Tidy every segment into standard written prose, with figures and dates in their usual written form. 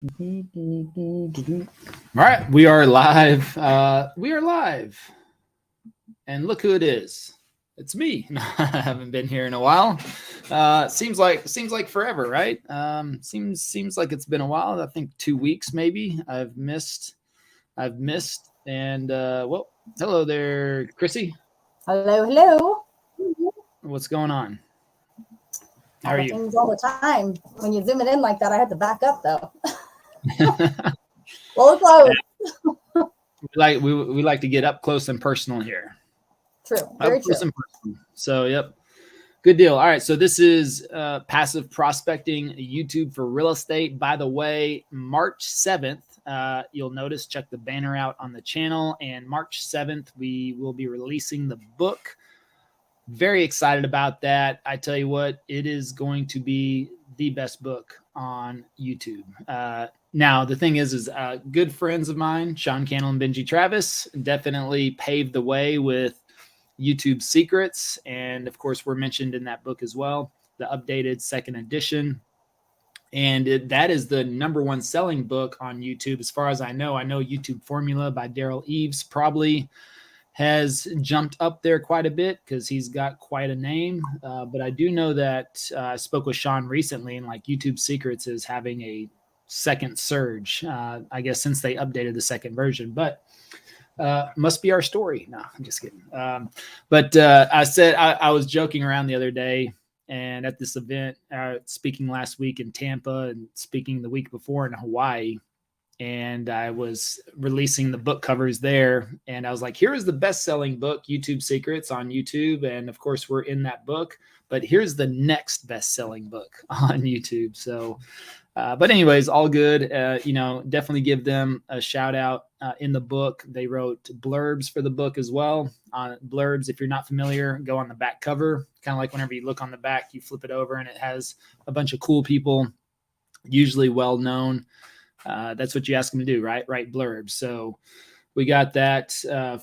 All right, we are live. We are live, and look who it is. It's me. I haven't been here in a while. Seems like forever, right? Seems like it's been a while. I think 2 weeks maybe. I've missed, and well, hello there, Krissy. Hello. What's going on? How are you? Things all the time. When you zoom it in like that, I had to back up though. Well, close. we like to get up close and personal here. True. Very true. So, yep. Good deal. All right. So this is Passive Prospecting YouTube for Real Estate. By the way, March 7th, you'll notice, check the banner out on the channel. And March 7th, we will be releasing the book. Very excited about that. I tell you what, it is going to be the best book on YouTube. Now, the thing is good friends of mine, Sean Cannell and Benji Travis, definitely paved the way with YouTube secrets. And of course, we're mentioned in that book as well, the updated second edition. And that is the #1 selling book on YouTube. As far as I know YouTube Formula by Daryl Eves probably has jumped up there quite a bit because he's got quite a name. But I do know that I spoke with Sean recently, and like YouTube Secrets is having a second surge, I guess, since they updated the second version. But must be our story. No, I'm just kidding. But I said I was joking around the other day, and at this event, speaking last week in Tampa and speaking the week before in Hawaii. And I was releasing the book covers there. And I was like, here is the best-selling book, YouTube Secrets on YouTube. And of course, we're in that book. But here's the next best-selling book on YouTube. So, but anyways, all good. Definitely give them a shout out in the book. They wrote blurbs for the book as well. Blurbs, if you're not familiar, go on the back cover. Kind of like whenever you look on the back, you flip it over and it has a bunch of cool people, usually well-known. That's what you ask them to do, right? Write blurbs. So we got that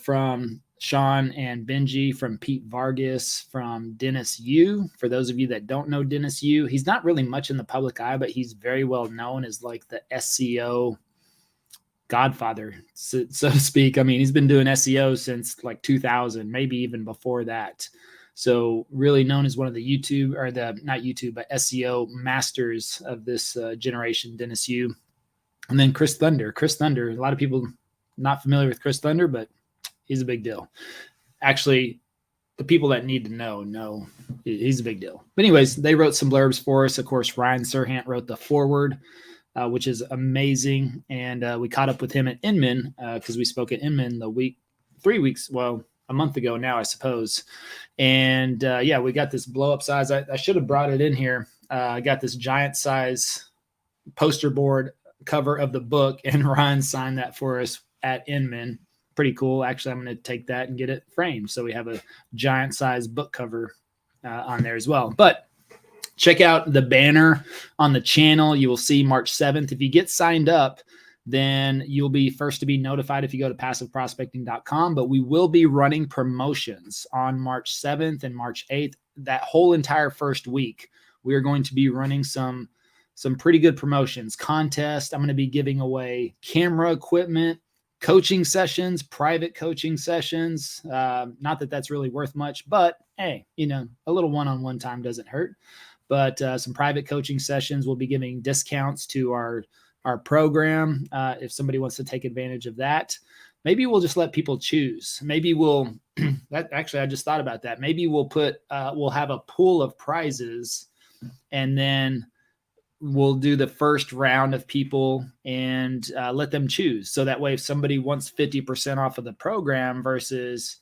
from Sean and Benji, from Pete Vargas, from Dennis Yu. For those of you that don't know Dennis Yu, he's not really much in the public eye, but he's very well known as like the SEO godfather, so to speak. I mean, he's been doing SEO since like 2000, maybe even before that. So really known as one of the not YouTube, but SEO masters of this generation, Dennis Yu. And then Chris Thunder. A lot of people not familiar with Chris Thunder, but he's a big deal. Actually, the people that need to know he's a big deal. But anyways, they wrote some blurbs for us. Of course, Ryan Serhant wrote the foreword, which is amazing. And we caught up with him at Inman because we spoke at Inman a month ago now, I suppose. And we got this blow-up size. I should have brought it in here. I got this giant size poster board cover of the book, and Ryan signed that for us at Inman. Pretty cool. Actually, I'm going to take that and get it framed. So we have a giant size book cover on there as well. But check out the banner on the channel. You will see March 7th. If you get signed up, then you'll be first to be notified if you go to passiveprospecting.com. But we will be running promotions on March 7th and March 8th. That whole entire first week, we are going to be running some pretty good promotions, contest. I'm going to be giving away camera equipment, coaching sessions, private coaching sessions. Not that that's really worth much, but hey, a little one-on-one time doesn't hurt. But some private coaching sessions, we'll be giving discounts to our program if somebody wants to take advantage of that. Maybe we'll just let people choose. Maybe I just thought about that. Maybe we'll have a pool of prizes, and then we'll do the first round of people and let them choose. So that way, if somebody wants 50% off of the program versus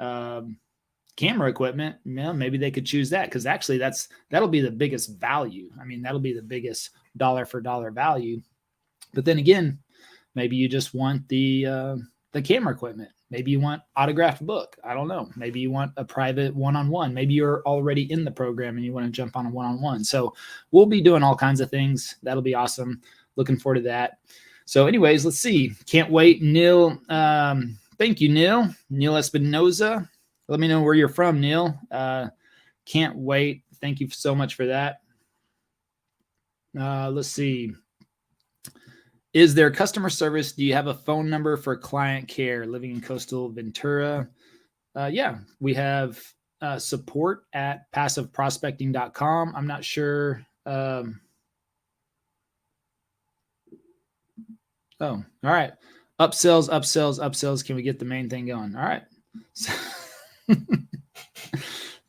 camera equipment, maybe they could choose that, because actually that'll be the biggest value. I mean, that'll be the biggest dollar for dollar value. But then again, maybe you just want the camera equipment. Maybe you want autographed book. I don't know. Maybe you want a private one-on-one. Maybe you're already in the program and you want to jump on a one-on-one. So we'll be doing all kinds of things. That'll be awesome. Looking forward to that. So anyways, let's see. Can't wait. Neil. Thank you, Neil. Neil Espinoza. Let me know where you're from, Neil. Can't wait. Thank you so much for that. Let's see. Is there customer service? Do you have a phone number for client care living in coastal Ventura? Yeah, we have support at passiveprospecting.com. I'm not sure. Oh, all right. Upsells, upsells, upsells. Can we get the main thing going? All right. All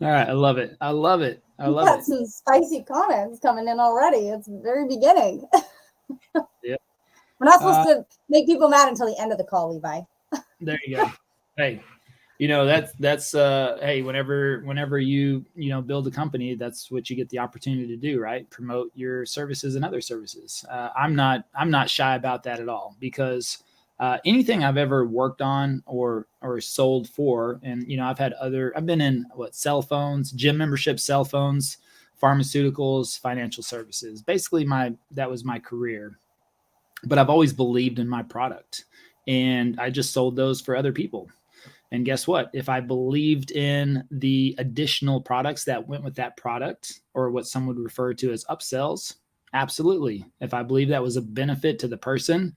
right. I love it. I love it. I love it. Some spicy comments coming in already. It's the very beginning. Yep. We're not supposed to make people mad until the end of the call, Levi. There you go. Hey, that's hey, whenever you build a company, that's what you get the opportunity to do, right? Promote your services and other services. I'm not shy about that at all, because anything I've ever worked on or sold for, and I've been in cell phones, gym membership, cell phones, pharmaceuticals, financial services. Basically that was my career. But I've always believed in my product, and I just sold those for other people. And guess what? If I believed in the additional products that went with that product, or what some would refer to as upsells, absolutely. If I believe that was a benefit to the person,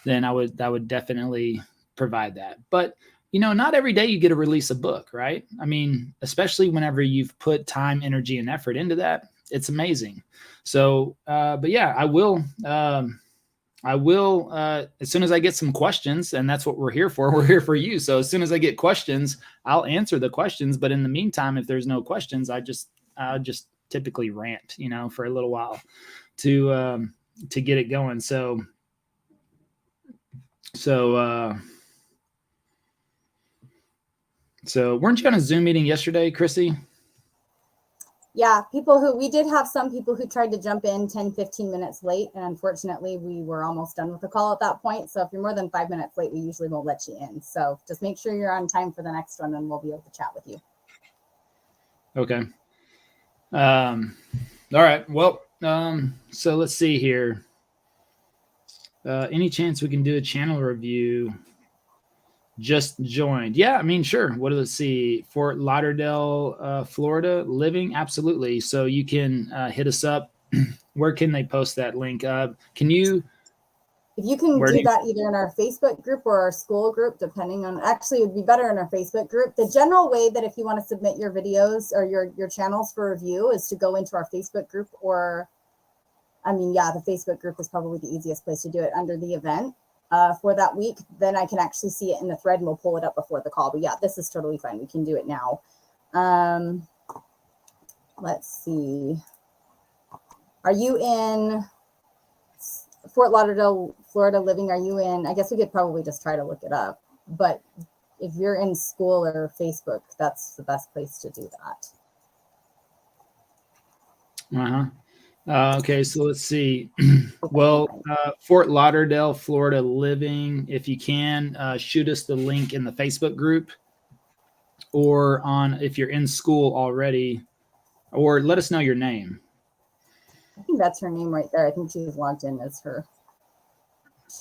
then I would definitely provide that. But not every day you get to release a book, right? I mean, especially whenever you've put time, energy, and effort into that, it's amazing. So, but yeah, I will, as soon as I get some questions, and that's what we're here for. We're here for you. So as soon as I get questions, I'll answer the questions. But in the meantime, if there's no questions, I'll just typically rant, for a little while to get it going. So weren't you on a Zoom meeting yesterday, Krissy? Yeah, we did have some people who tried to jump in 10, 15 minutes late. And unfortunately, we were almost done with the call at that point. So if you're more than 5 minutes late, we usually won't let you in. So just make sure you're on time for the next one, and we'll be able to chat with you. Okay. All right. Well, so let's see here. Any chance we can do a channel review? Just joined. Yeah, I mean, sure. Let's see. Fort Lauderdale, Florida, living. Absolutely. So you can hit us up. Where can they post that link? Can you? If you can do that either in our Facebook group or our school group, depending on, actually it would be better in our Facebook group. The general way that if you want to submit your videos or your channels for review is to go into our Facebook group, or, the Facebook group is probably the easiest place to do it under the event. For that week, then I can actually see it in the thread, and we'll pull it up before the call. But yeah, this is totally fine. We can do it now. Let's see. Are you in Fort Lauderdale, Florida living? Are you in, I guess we could probably just try to look it up. But if you're in school or Facebook, that's the best place to do that. Uh-huh. Okay, so let's see. Well, Fort Lauderdale, Florida living, if you can, shoot us the link in the Facebook group, or if you're in school already, or let us know your name. I think that's her name right there. I think she's logged in as her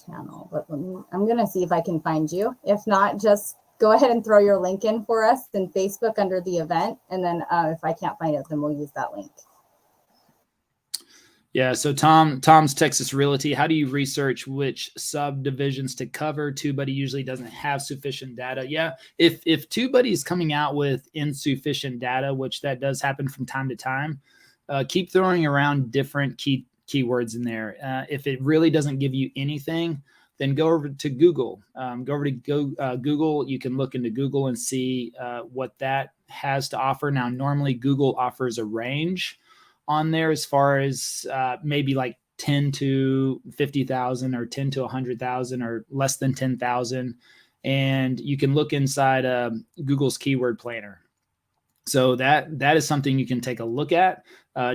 channel, but I'm going to see if I can find you. If not, just go ahead and throw your link in for us in Facebook under the event. And then if I can't find it, then we'll use that link. Yeah. So Tom's Texas Realty. How do you research which subdivisions to cover? TubeBuddy usually doesn't have sufficient data. Yeah. If TubeBuddy is coming out with insufficient data, which that does happen from time to time, keep throwing around different keywords in there. If it really doesn't give you anything, then go over to Google. Google. You can look into Google and see what that has to offer. Now, normally Google offers a range on there as far as maybe like 10 to 50,000 or 10 to 100,000 or less than 10,000. And you can look inside Google's keyword planner. So that is something you can take a look at,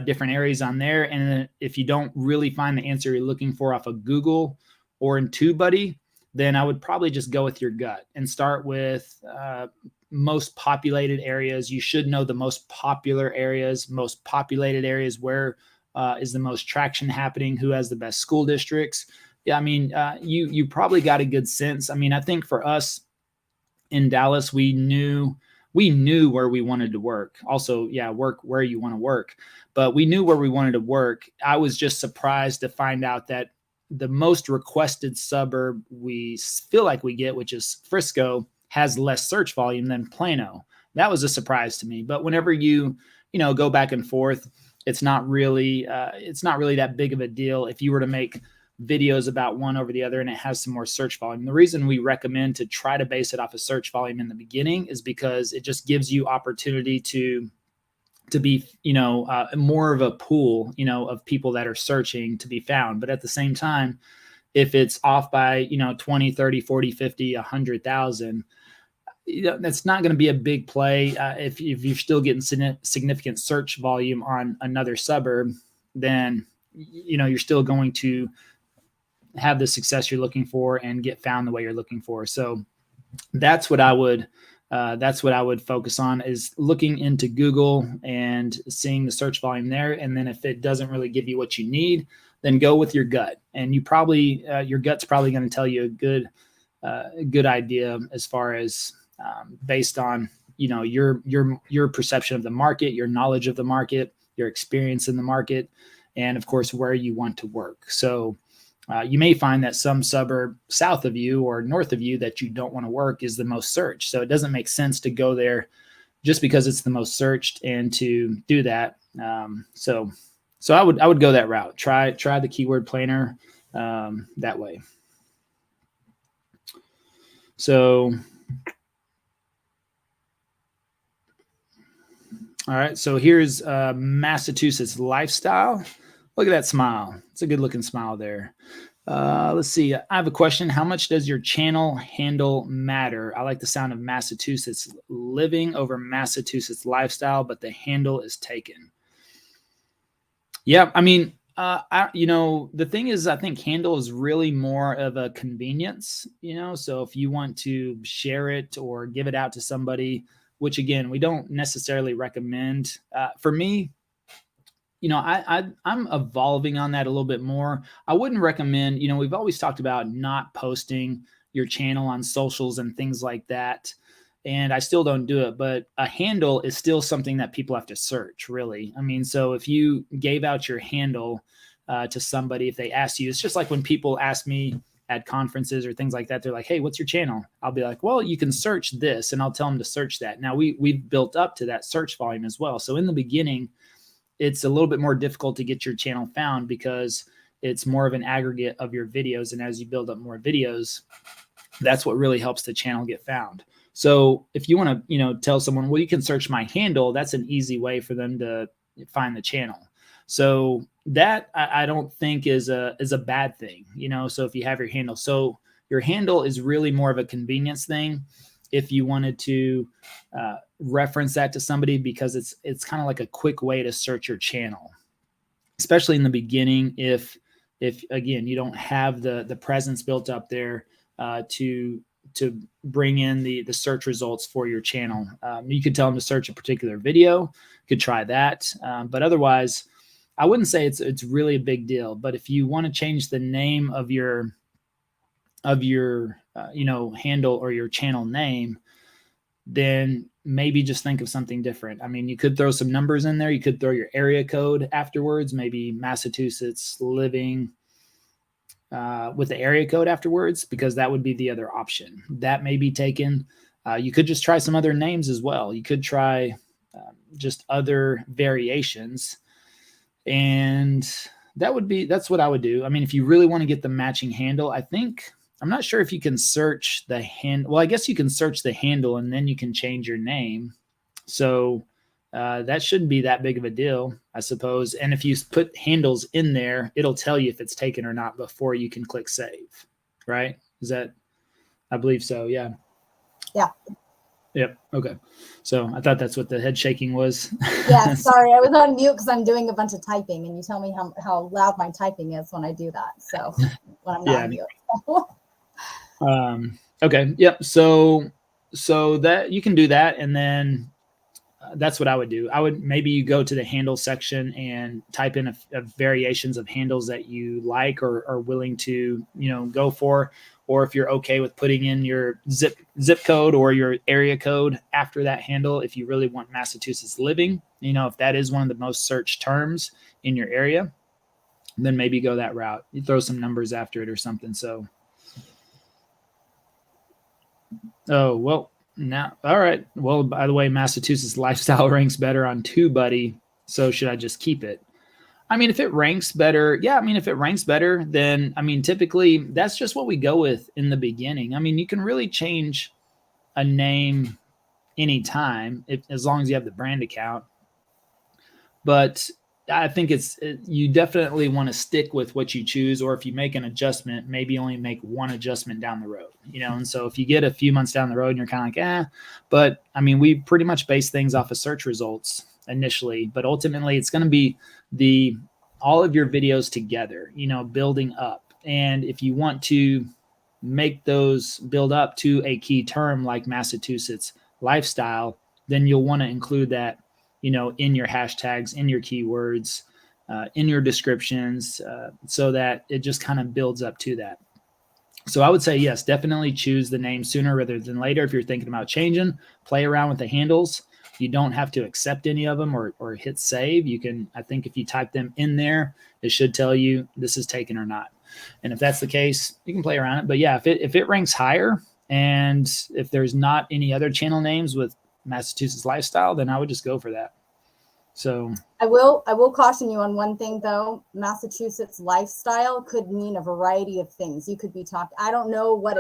different areas on there. And if you don't really find the answer you're looking for off of Google or in TubeBuddy, then I would probably just go with your gut and start with most populated areas. You should know the most popular areas, most populated areas, where is the most traction happening, who has the best school districts. Yeah, I mean, you probably got a good sense. I mean, I think for us in Dallas, we knew where we wanted to work. Also, yeah, work where you want to work, but we knew where we wanted to work. I was just surprised to find out that the most requested suburb we feel like we get, which is Frisco, has less search volume than Plano. That was a surprise to me. But whenever you go back and forth, it's not really that big of a deal if you were to make videos about one over the other and it has some more search volume. The reason we recommend to try to base it off of search volume in the beginning is because it just gives you opportunity to be, more of a pool, of people that are searching to be found. But at the same time, if it's off by, 20, 30, 40, 50, 100,000, that's not going to be a big play. If you're still getting significant search volume on another suburb, then, you're still going to have the success you're looking for and get found the way you're looking for. So that's what I would focus on, is looking into Google and seeing the search volume there. And then if it doesn't really give you what you need, then go with your gut. And you probably, your gut's probably going to tell you a good idea as far as based on, your perception of the market, your knowledge of the market, your experience in the market, and of course, where you want to work. So you may find that some suburb south of you or north of you that you don't want to work is the most searched. So it doesn't make sense to go there just because it's the most searched and to do that. So I would go that route. Try the keyword planner that way. So, all right. So here's Massachusetts lifestyle. Look at that smile. It's a good looking smile there. Let's see. I have a question. How much does your channel handle matter? I like the sound of Massachusetts living over Massachusetts lifestyle, but the handle is taken. Yeah. I mean, the thing is, I think handle is really more of a convenience, so if you want to share it or give it out to somebody, which again, we don't necessarily recommend. For me, I'm evolving on that a little bit more. I wouldn't recommend, we've always talked about not posting your channel on socials and things like that. And I still don't do it, but a handle is still something that people have to search, really. I mean, so if you gave out your handle to somebody, if they asked you, it's just like when people ask me at conferences or things like that, they're like, hey, what's your channel? I'll be like, well, you can search this, and I'll tell them to search that. Now we've built up to that search volume as well. So in the beginning, it's a little bit more difficult to get your channel found because it's more of an aggregate of your videos. And as you build up more videos, that's what really helps the channel get found. So if you want to, tell someone, well, you can search my handle, that's an easy way for them to find the channel. So that I don't think is a bad thing, so if you have your handle. So your handle is really more of a convenience thing. If you wanted to reference that to somebody, because it's kind of like a quick way to search your channel, especially in the beginning. If again, you don't have the presence built up there to bring in the search results for your channel. You could tell them to search a particular video, you could try that. But otherwise, I wouldn't say it's really a big deal. But if you want to change the name of your handle or your channel name, then maybe just think of something different. I mean, you could throw some numbers in there. You could throw your area code afterwards, maybe Massachusetts living with the area code afterwards, because that would be the other option. That may be taken. You could just try some other names as well. You could try just other variations. And that's what I would do. I mean, if you really want to get the matching handle, I'm not sure if you can search the handle. Well, I guess you can search the handle and then you can change your name. So that shouldn't be that big of a deal, I suppose. And if you put handles in there, it'll tell you if it's taken or not before you can click save, right? I believe so. Yeah. Yeah. Yep. Okay. So I thought that's what the head shaking was. Yeah. Sorry. I was on mute because I'm doing a bunch of typing, and you tell me how loud my typing is when I do that. So when I'm not on mute. Okay. Yep. So that you can do that. And then that's what I would do. Maybe you go to the handle section and type in a variations of handles that you like or are willing to, go for. Or if you're okay with putting in your zip code or your area code after that handle, if you really want Massachusetts living, if that is one of the most searched terms in your area, then maybe go that route. You throw some numbers after it or something. So, oh, well, now, all right. Well, by the way, Massachusetts lifestyle ranks better on TubeBuddy. So should I just keep it? I mean, if it ranks better, yeah, I mean, if it ranks better, then, I mean, typically that's just what we go with in the beginning. I mean, you can really change a name anytime as long as you have the brand account. But I think you definitely want to stick with what you choose, or if you make an adjustment, maybe only make one adjustment down the road, and so if you get a few months down the road and you're kind of like, but I mean, we pretty much base things off of search results initially, but ultimately it's going to be all of your videos together, building up. And if you want to make those build up to a key term like Massachusetts lifestyle, then you'll want to include that, in your hashtags, in your keywords, in your descriptions, so that it just kind of builds up to that. So I would say, yes, definitely choose the name sooner rather than later. If you're thinking about changing, play around with the handles. You don't have to accept any of them or hit save. You can, I think if you type them in there, it should tell you this is taken or not. And if that's the case, you can play around it. But yeah, if it ranks higher and if there's not any other channel names with Massachusetts lifestyle, then I would just go for that. So I will caution you on one thing though. Massachusetts lifestyle could mean a variety of things. You could be talking, I don't know what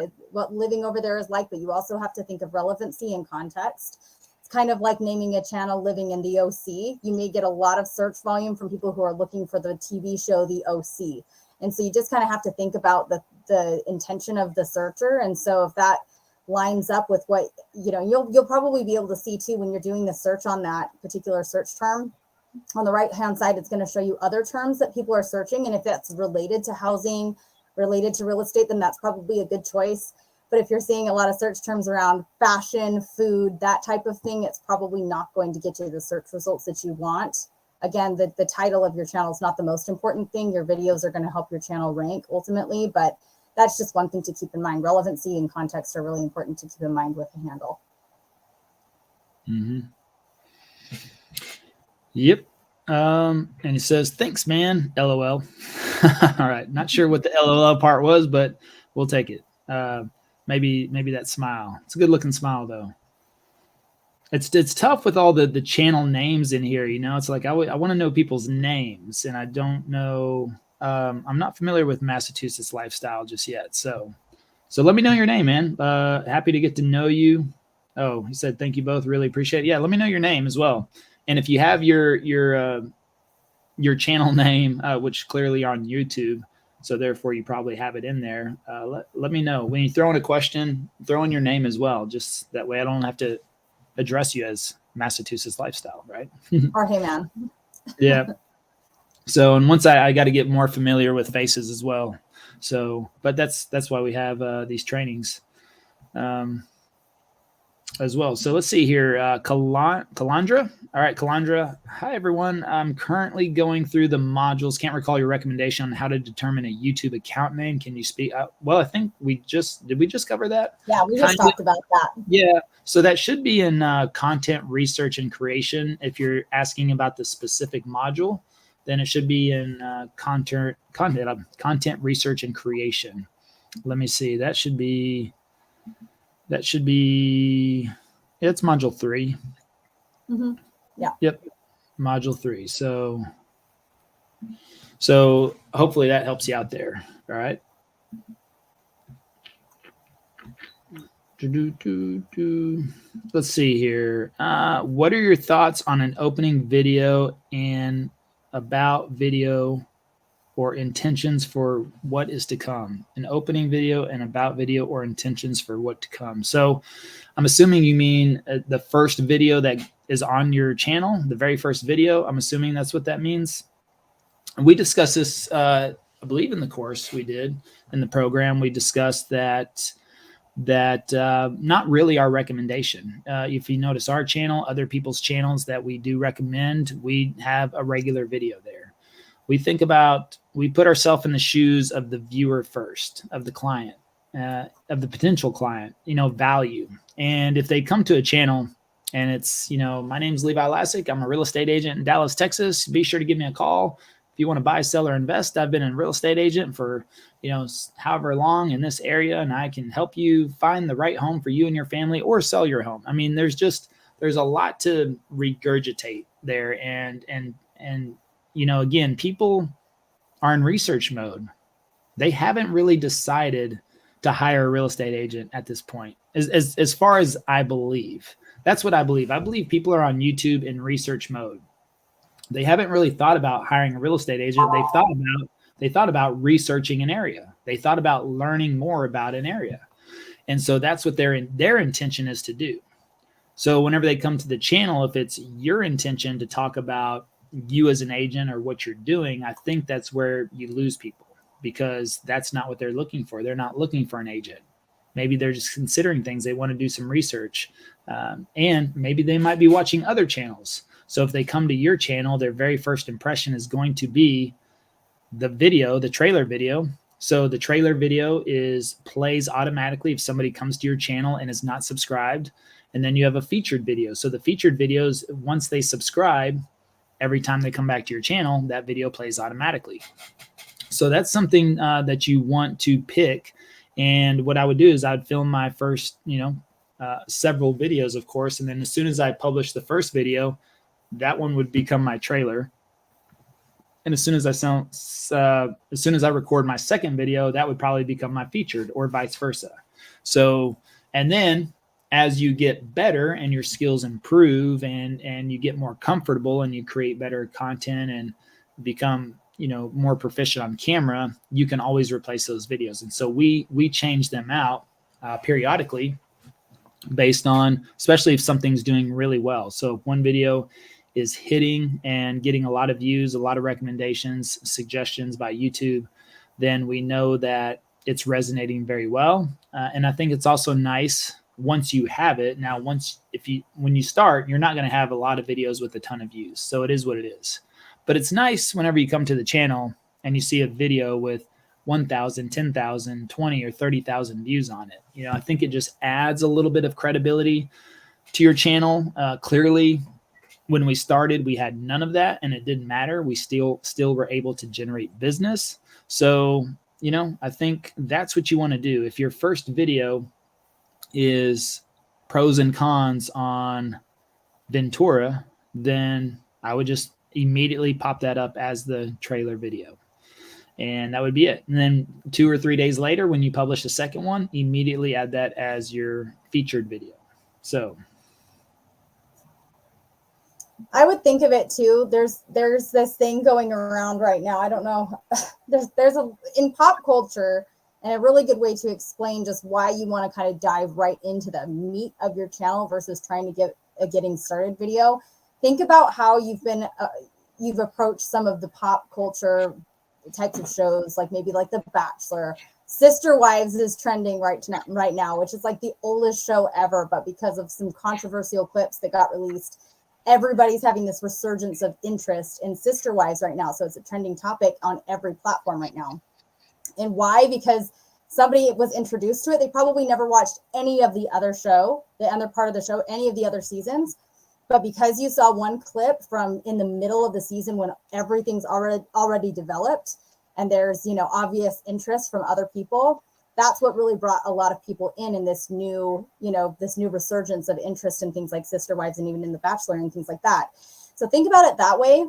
living over there is like, but you also have to think of relevancy and context. It's kind of like naming a channel living in the OC. You may get a lot of search volume from people who are looking for the TV show, The OC. And so you just kind of have to think about the intention of the searcher. And so if that lines up with what, you'll probably be able to see too, when you're doing the search on that particular search term, on the right-hand side, it's going to show you other terms that people are searching. And if that's related to housing, related to real estate, then that's probably a good choice. But if you're seeing a lot of search terms around fashion, food, that type of thing, it's probably not going to get you the search results that you want. Again, the title of your channel is not the most important thing. Your videos are going to help your channel rank ultimately, but that's just one thing to keep in mind. Relevancy and context are really important to keep in mind with the handle. Mm-hmm. Yep. And it says, thanks, man. LOL. All right. Not sure what the LOL part was, but we'll take it. Maybe that smile. It's a good looking smile though. It's tough with all the channel names in here. It's like, I want to know people's names and I don't know. I'm not familiar with Massachusetts lifestyle just yet. So let me know your name, man. Happy to get to know you. Oh, he said, thank you both. Really appreciate it. Yeah. Let me know your name as well. And if you have your channel name, which clearly are on YouTube, so therefore you probably have it in there. Let me know when you throw in a question, throw in your name as well. Just that way I don't have to address you as Massachusetts lifestyle, right? Or hey, man. Yeah. So, and once I got to get more familiar with faces as well. So, but that's why we have these trainings as well. So let's see here. Kalandra. All right, Kalandra. Hi, everyone. I'm currently going through the modules. Can't recall your recommendation on how to determine a YouTube account name. Can you speak? Well, I think did we just cover that? Yeah, we just talked about that. Yeah. So that should be in content research and creation. If you're asking about the specific module, then it should be in content research and creation. Let me see. That should be, it's module 3. Mm-hmm. Yeah. Yep. Module 3. So hopefully that helps you out there. All right. Let's see here. What are your thoughts on an opening video and about video or intentions for what is to come? An opening video and about video or intentions for what to come. So I'm assuming you mean the first video that is on your channel, the very first video. I'm assuming that's what that means. And we discussed this, I believe in the course we did in the program, we discussed that not really our recommendation. If you notice our channel, other people's channels that we do recommend, we have a regular video there. We put ourselves in the shoes of the viewer first, of the client, of the potential client, value. And if they come to a channel and it's, my name's Levi Lascsak, I'm a real estate agent in Dallas, Texas, be sure to give me a call. if you want to buy, sell, or invest, I've been a real estate agent for, however long in this area, and I can help you find the right home for you and your family, or sell your home. I mean, there's a lot to regurgitate there. And again, people are in research mode. They haven't really decided to hire a real estate agent at this point, as far as I believe. That's what I believe. I believe people are on YouTube in research mode. They haven't really thought about hiring a real estate agent. They thought about researching an area. They thought about learning more about an area. And so that's what their intention is to do. So whenever they come to the channel, if it's your intention to talk about you as an agent or what you're doing, I think that's where you lose people, because that's not what they're looking for. They're not looking for an agent. Maybe they're just considering things. They want to do some research. And maybe they might be watching other channels. So if they come to your channel, their very first impression is going to be the video, the trailer video. So the trailer video plays automatically if somebody comes to your channel and is not subscribed. And then you have a featured video. So the featured videos, once they subscribe, every time they come back to your channel, that video plays automatically. So that's something that you want to pick. And what I would do is I'd film my first, several videos, of course. And then as soon as I publish the first video, that one would become my trailer. And as soon as I record my second video, that would probably become my featured, or vice versa. So, and then as you get better and your skills improve and you get more comfortable and you create better content and become, more proficient on camera, you can always replace those videos. And so we change them out periodically based on, especially if something's doing really well. So if one video is hitting and getting a lot of views, a lot of recommendations, suggestions by YouTube, then we know that it's resonating very well. And I think it's also nice once you have it. Now, when you start, you're not going to have a lot of videos with a ton of views. So it is what it is. But it's nice whenever you come to the channel and you see a video with 1,000, 10,000, 20 or 30,000 views on it. I think it just adds a little bit of credibility to your channel. Clearly, when we started, we had none of that, and it didn't matter. We still were able to generate business. So, I think that's what you want to do. If your first video is pros and cons on Ventura, then I would just immediately pop that up as the trailer video. And that would be it. And then 2 or 3 days later, when you publish the second one, immediately add that as your featured video. So I would think of it too. There's this thing going around right now. I don't know. There's in pop culture, and a really good way to explain just why you want to kind of dive right into the meat of your channel versus trying to get a getting started video. Think about how you've approached some of the pop culture types of shows, like maybe like The Bachelor. Sister Wives is trending right now, which is like the oldest show ever, but because of some controversial clips that got released, everybody's having this resurgence of interest in Sister Wives right now. So it's a trending topic on every platform right now. And why? Because somebody was introduced to it. They probably never watched any of the other part of the show, any of the other seasons. But because you saw one clip from in the middle of the season when everything's already developed and there's, obvious interest from other people, that's what really brought a lot of people in this new resurgence of interest in things like Sister Wives and even in The Bachelor and things like that. So think about it that way.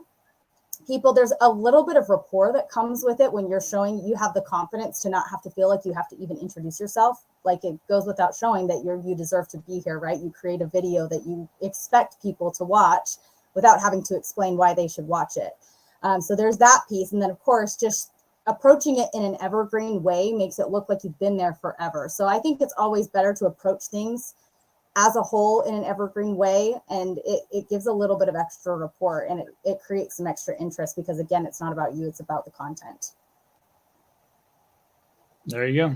People, there's a little bit of rapport that comes with it when you're showing you have the confidence to not have to feel like you have to even introduce yourself. Like, it goes without showing that you deserve to be here, right? You create a video that you expect people to watch without having to explain why they should watch it. So there's that piece. And then, of course, just approaching it in an evergreen way makes it look like you've been there forever. So I think it's always better to approach things as a whole in an evergreen way, and it gives a little bit of extra rapport, and it creates some extra interest because, again, it's not about you, it's about the content. There you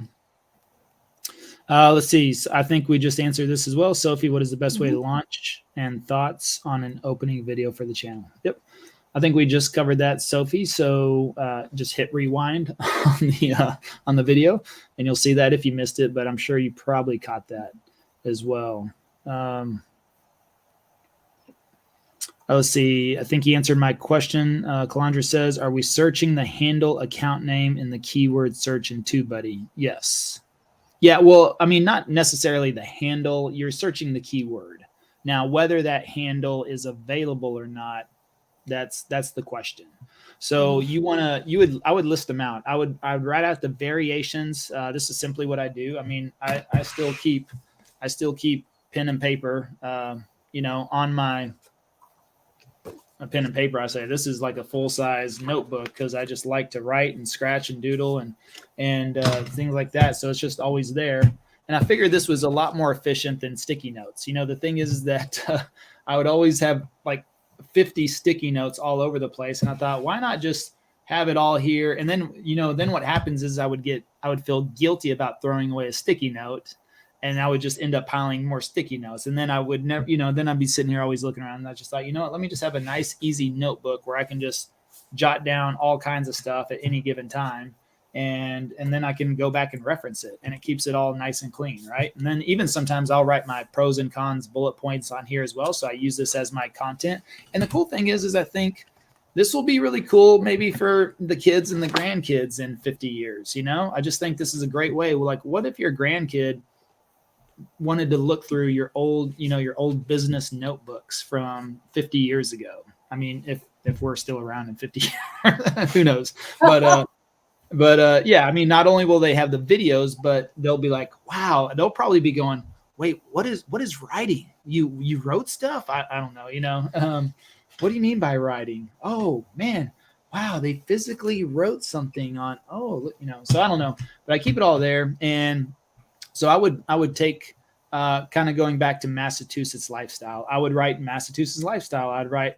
go. Let's see. So I think we just answered this as well. Sophie, what is the best way to launch, and thoughts on an opening video for the channel? Yep. I think we just covered that, Sophie. So just hit rewind on the video, and you'll see that if you missed it, but I'm sure you probably caught that as well. Let's see. I think he answered my question. Calandra says, are we searching the handle, account name, and the keyword search in TubeBuddy? Yes. Yeah, well, I mean, not necessarily the handle. You're searching the keyword. Now, whether that handle is available or not, that's the question. So I would list them out. I would write out the variations. This is simply what I do. I mean, I still keep pen and paper, on my a pen and paper. I say this is like a full size notebook because I just like to write and scratch and doodle and things like that. So it's just always there. And I figured this was a lot more efficient than sticky notes. The thing is that I would always have like 50 sticky notes all over the place. And I thought, why not just have it all here? And then, then what happens is I would feel guilty about throwing away a sticky note. And I would just end up piling more sticky notes. And then I would never, then I'd be sitting here always looking around. And I just thought, let me just have a nice, easy notebook where I can just jot down all kinds of stuff at any given time. And then I can go back and reference it. And it keeps it all nice and clean, right? And then even sometimes I'll write my pros and cons bullet points on here as well. So I use this as my content. And the cool thing is I think this will be really cool maybe for the kids and the grandkids in 50 years. I just think this is a great way. Like, what if your grandkid wanted to look through your old business notebooks from 50 years ago? I mean, if we're still around in 50 years, who knows? But yeah, I mean, not only will they have the videos, but they'll be like, wow, they'll probably be going, wait, what is writing? You wrote stuff? I don't know, what do you mean by writing? Oh man, wow, they physically wrote something on, so I don't know, but I keep it all there. And so I would take kind of going back to Massachusetts lifestyle. I would write Massachusetts lifestyle. I'd write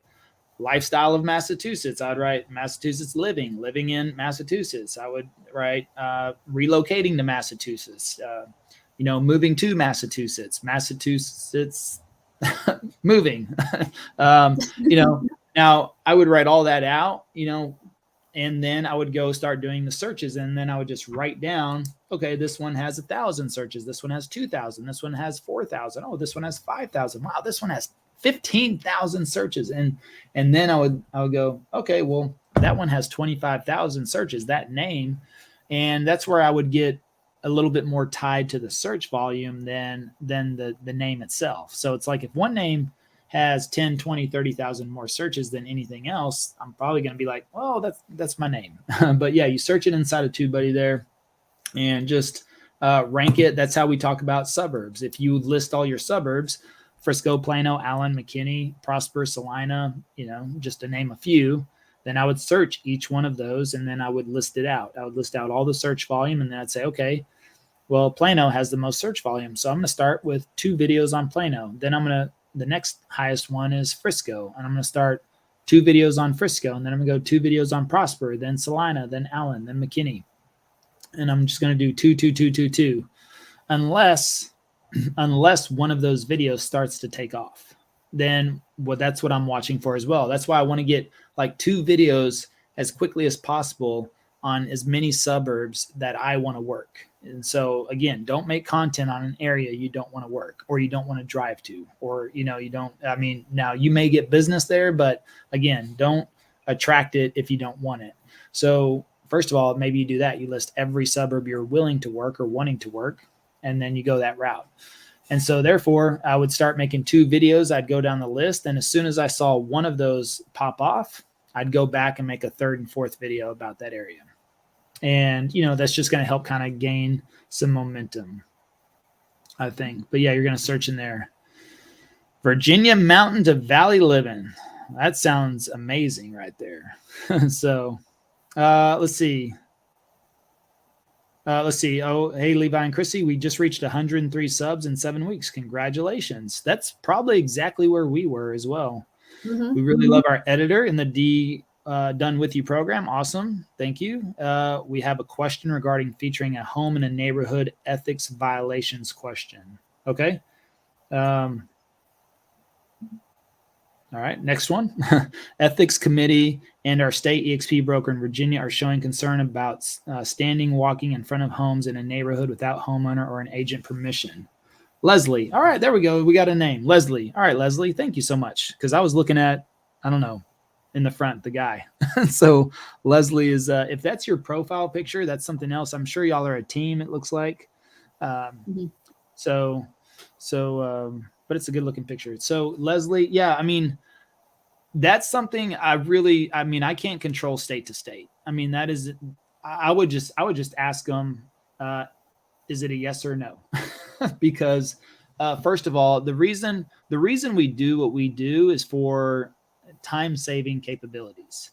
lifestyle of Massachusetts. I'd write Massachusetts living in Massachusetts. I would write relocating to Massachusetts, moving to Massachusetts moving, now I would write all that out, and then I would go start doing the searches. And then I would just write down, okay, this one has 1,000 searches. This one has 2,000. This one has 4,000. Oh, this one has 5,000. Wow, this one has 15,000 searches. And then I would go, okay, well, that one has 25,000 searches, that name. And that's where I would get a little bit more tied to the search volume than the name itself. So it's like if one name has 10, 20, 30,000 more searches than anything else, I'm probably going to be like, well, that's my name. But yeah, you search it inside of TubeBuddy there and just rank it. That's how we talk about suburbs. If you list all your suburbs, Frisco, Plano, Allen, McKinney, Prosper, Salina, just to name a few, then I would search each one of those and then I would list it out. I would list out all the search volume and then I'd say, okay, well, Plano has the most search volume. So I'm going to start with 2 videos on Plano. Then the next highest one is Frisco. And I'm going to start 2 videos on Frisco. And then I'm going to go 2 videos on Prosper, then Salina, then Allen, then McKinney. And I'm just going to do 2, unless one of those videos starts to take off. Then that's what I'm watching for as well. That's why I want to get like 2 videos as quickly as possible on as many suburbs that I want to work. And so again, don't make content on an area you don't want to work or you don't want to drive to, or, now you may get business there, but again, don't attract it if you don't want it. So first of all, maybe you do that. You list every suburb you're willing to work or wanting to work, and then you go that route. And so therefore I would start making 2 videos. I'd go down the list. And as soon as I saw one of those pop off, I'd go back and make a 3rd and 4th video about that area. And, that's just going to help kind of gain some momentum, I think. But yeah, you're going to search in there. Virginia mountain to valley living. That sounds amazing right there. So let's see. Oh, hey, Levi and Krissy, we just reached 103 subs in 7 weeks. Congratulations. That's probably exactly where we were as well. Mm-hmm. We really love our editor in the Done With You program. Awesome. Thank you. We have a question regarding featuring a home in a neighborhood ethics violations question. Okay. All right, next one. Ethics committee and our state EXP broker in Virginia are showing concern about standing, walking in front of homes in a neighborhood without homeowner or an agent permission. Leslie. All right, there we go. We got a name. Leslie. All right, Leslie, thank you so much. Because I was looking at I don't know, in the front, the guy. So Leslie is, if that's your profile picture, that's something else. I'm sure y'all are a team, it looks like. Mhm. But it's a good looking picture. So Leslie, yeah, I mean, that's something I can't control state to state. I mean, that is, I would just ask them, is it a yes or no? Because first of all, the reason we do what we do is for time saving capabilities.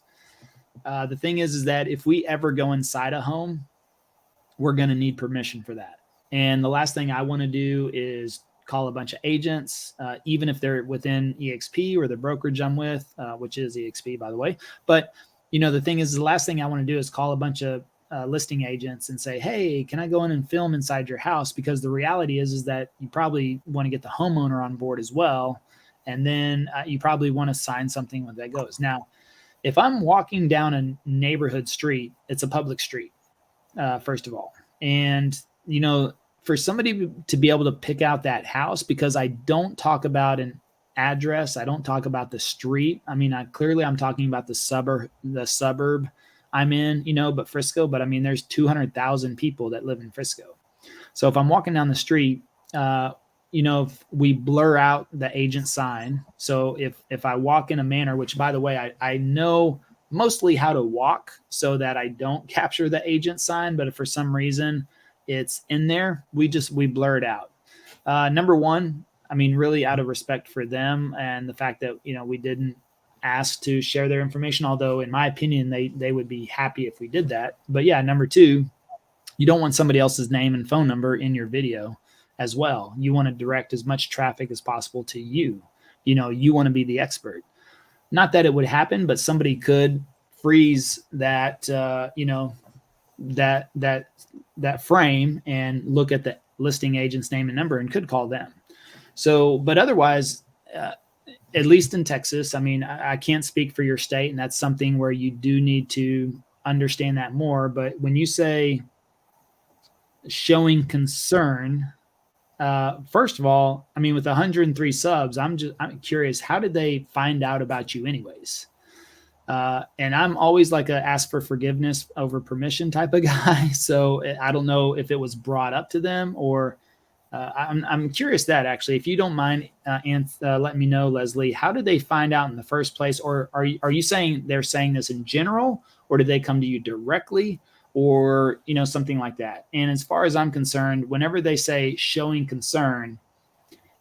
The thing is that if we ever go inside a home, we're going to need permission for that. And the last thing I want to do is call a bunch of agents, even if they're within EXP or the brokerage I'm with, which is EXP, by the way. But, the thing is, the last thing I want to do is call a bunch of listing agents and say, hey, can I go in and film inside your house? Because the reality is that you probably want to get the homeowner on board as well. And then you probably want to sign something when that goes. Now, if I'm walking down a neighborhood street, it's a public street, first of all. And, for somebody to be able to pick out that house, because I don't talk about an address, I don't talk about the street. I mean, I'm talking about the suburb I'm in, but Frisco, but I mean, there's 200,000 people that live in Frisco. So if I'm walking down the street, if we blur out the agent sign. So if I walk in a manner, which by the way, I know mostly how to walk so that I don't capture the agent sign, but if for some reason it's in there, we blur it out. Number one, I mean, really out of respect for them and the fact that, we didn't ask to share their information, although in my opinion, they would be happy if we did that. But yeah, number two, you don't want somebody else's name and phone number in your video as well. You want to direct as much traffic as possible to you. You want to be the expert. Not that it would happen, but somebody could freeze that, that frame and look at the listing agent's name and number and could call them. So, but otherwise, at least in Texas, I mean, I can't speak for your state, and that's something where you do need to understand that more. But when you say showing concern, first of all, I mean, with 103 subs, I'm curious, how did they find out about you anyways? And I'm always like a ask for forgiveness over permission type of guy. So I don't know if it was brought up to them or I'm curious that actually, if you don't mind, let me know, Leslie, how did they find out in the first place? Or are you saying they're saying this in general, or did they come to you directly, or, something like that? And as far as I'm concerned, whenever they say showing concern,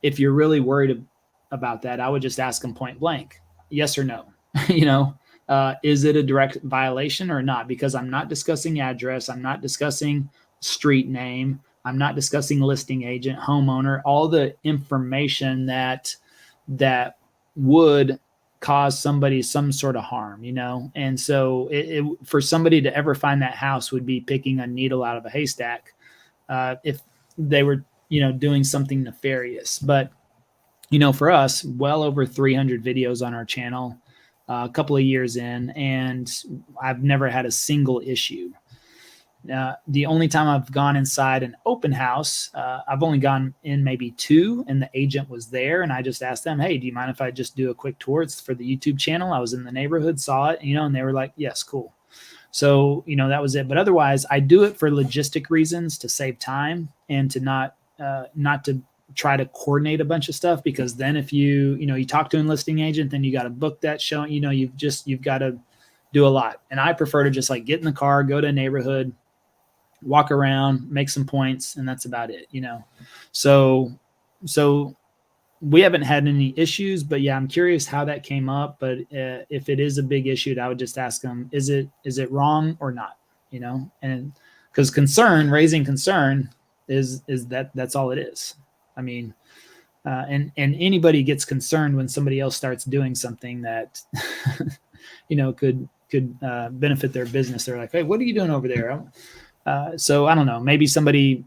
if you're really worried about that, I would just ask them point blank, yes or no. Is it a direct violation or not? Because I'm not discussing address. I'm not discussing street name. I'm not discussing listing agent, homeowner, all the information that would cause somebody some sort of harm, And so it for somebody to ever find that house would be picking a needle out of a haystack if they were, doing something nefarious. But, for us, well over 300 videos on our channel, a couple of years in, and I've never had a single issue. The only time I've gone inside an open house, I've only gone in maybe 2, and the agent was there, and I just asked them, hey, do you mind if I just do a quick tour? It's for the YouTube channel. I was in the neighborhood, saw it, and they were like, yes, cool. So, that was it. But otherwise, I do it for logistic reasons, to save time and to not to try to coordinate a bunch of stuff, because then if you talk to a listing agent, then you got to book that show, you've got to do a lot. And I prefer to just like get in the car, go to a neighborhood, walk around, make some points, and that's about it, So we haven't had any issues, but yeah, I'm curious how that came up. But if it is a big issue, I would just ask them, is it wrong or not? And because raising concern is that's all it is. I mean, and anybody gets concerned when somebody else starts doing something that, could benefit their business. They're like, hey, what are you doing over there? So I don't know, maybe somebody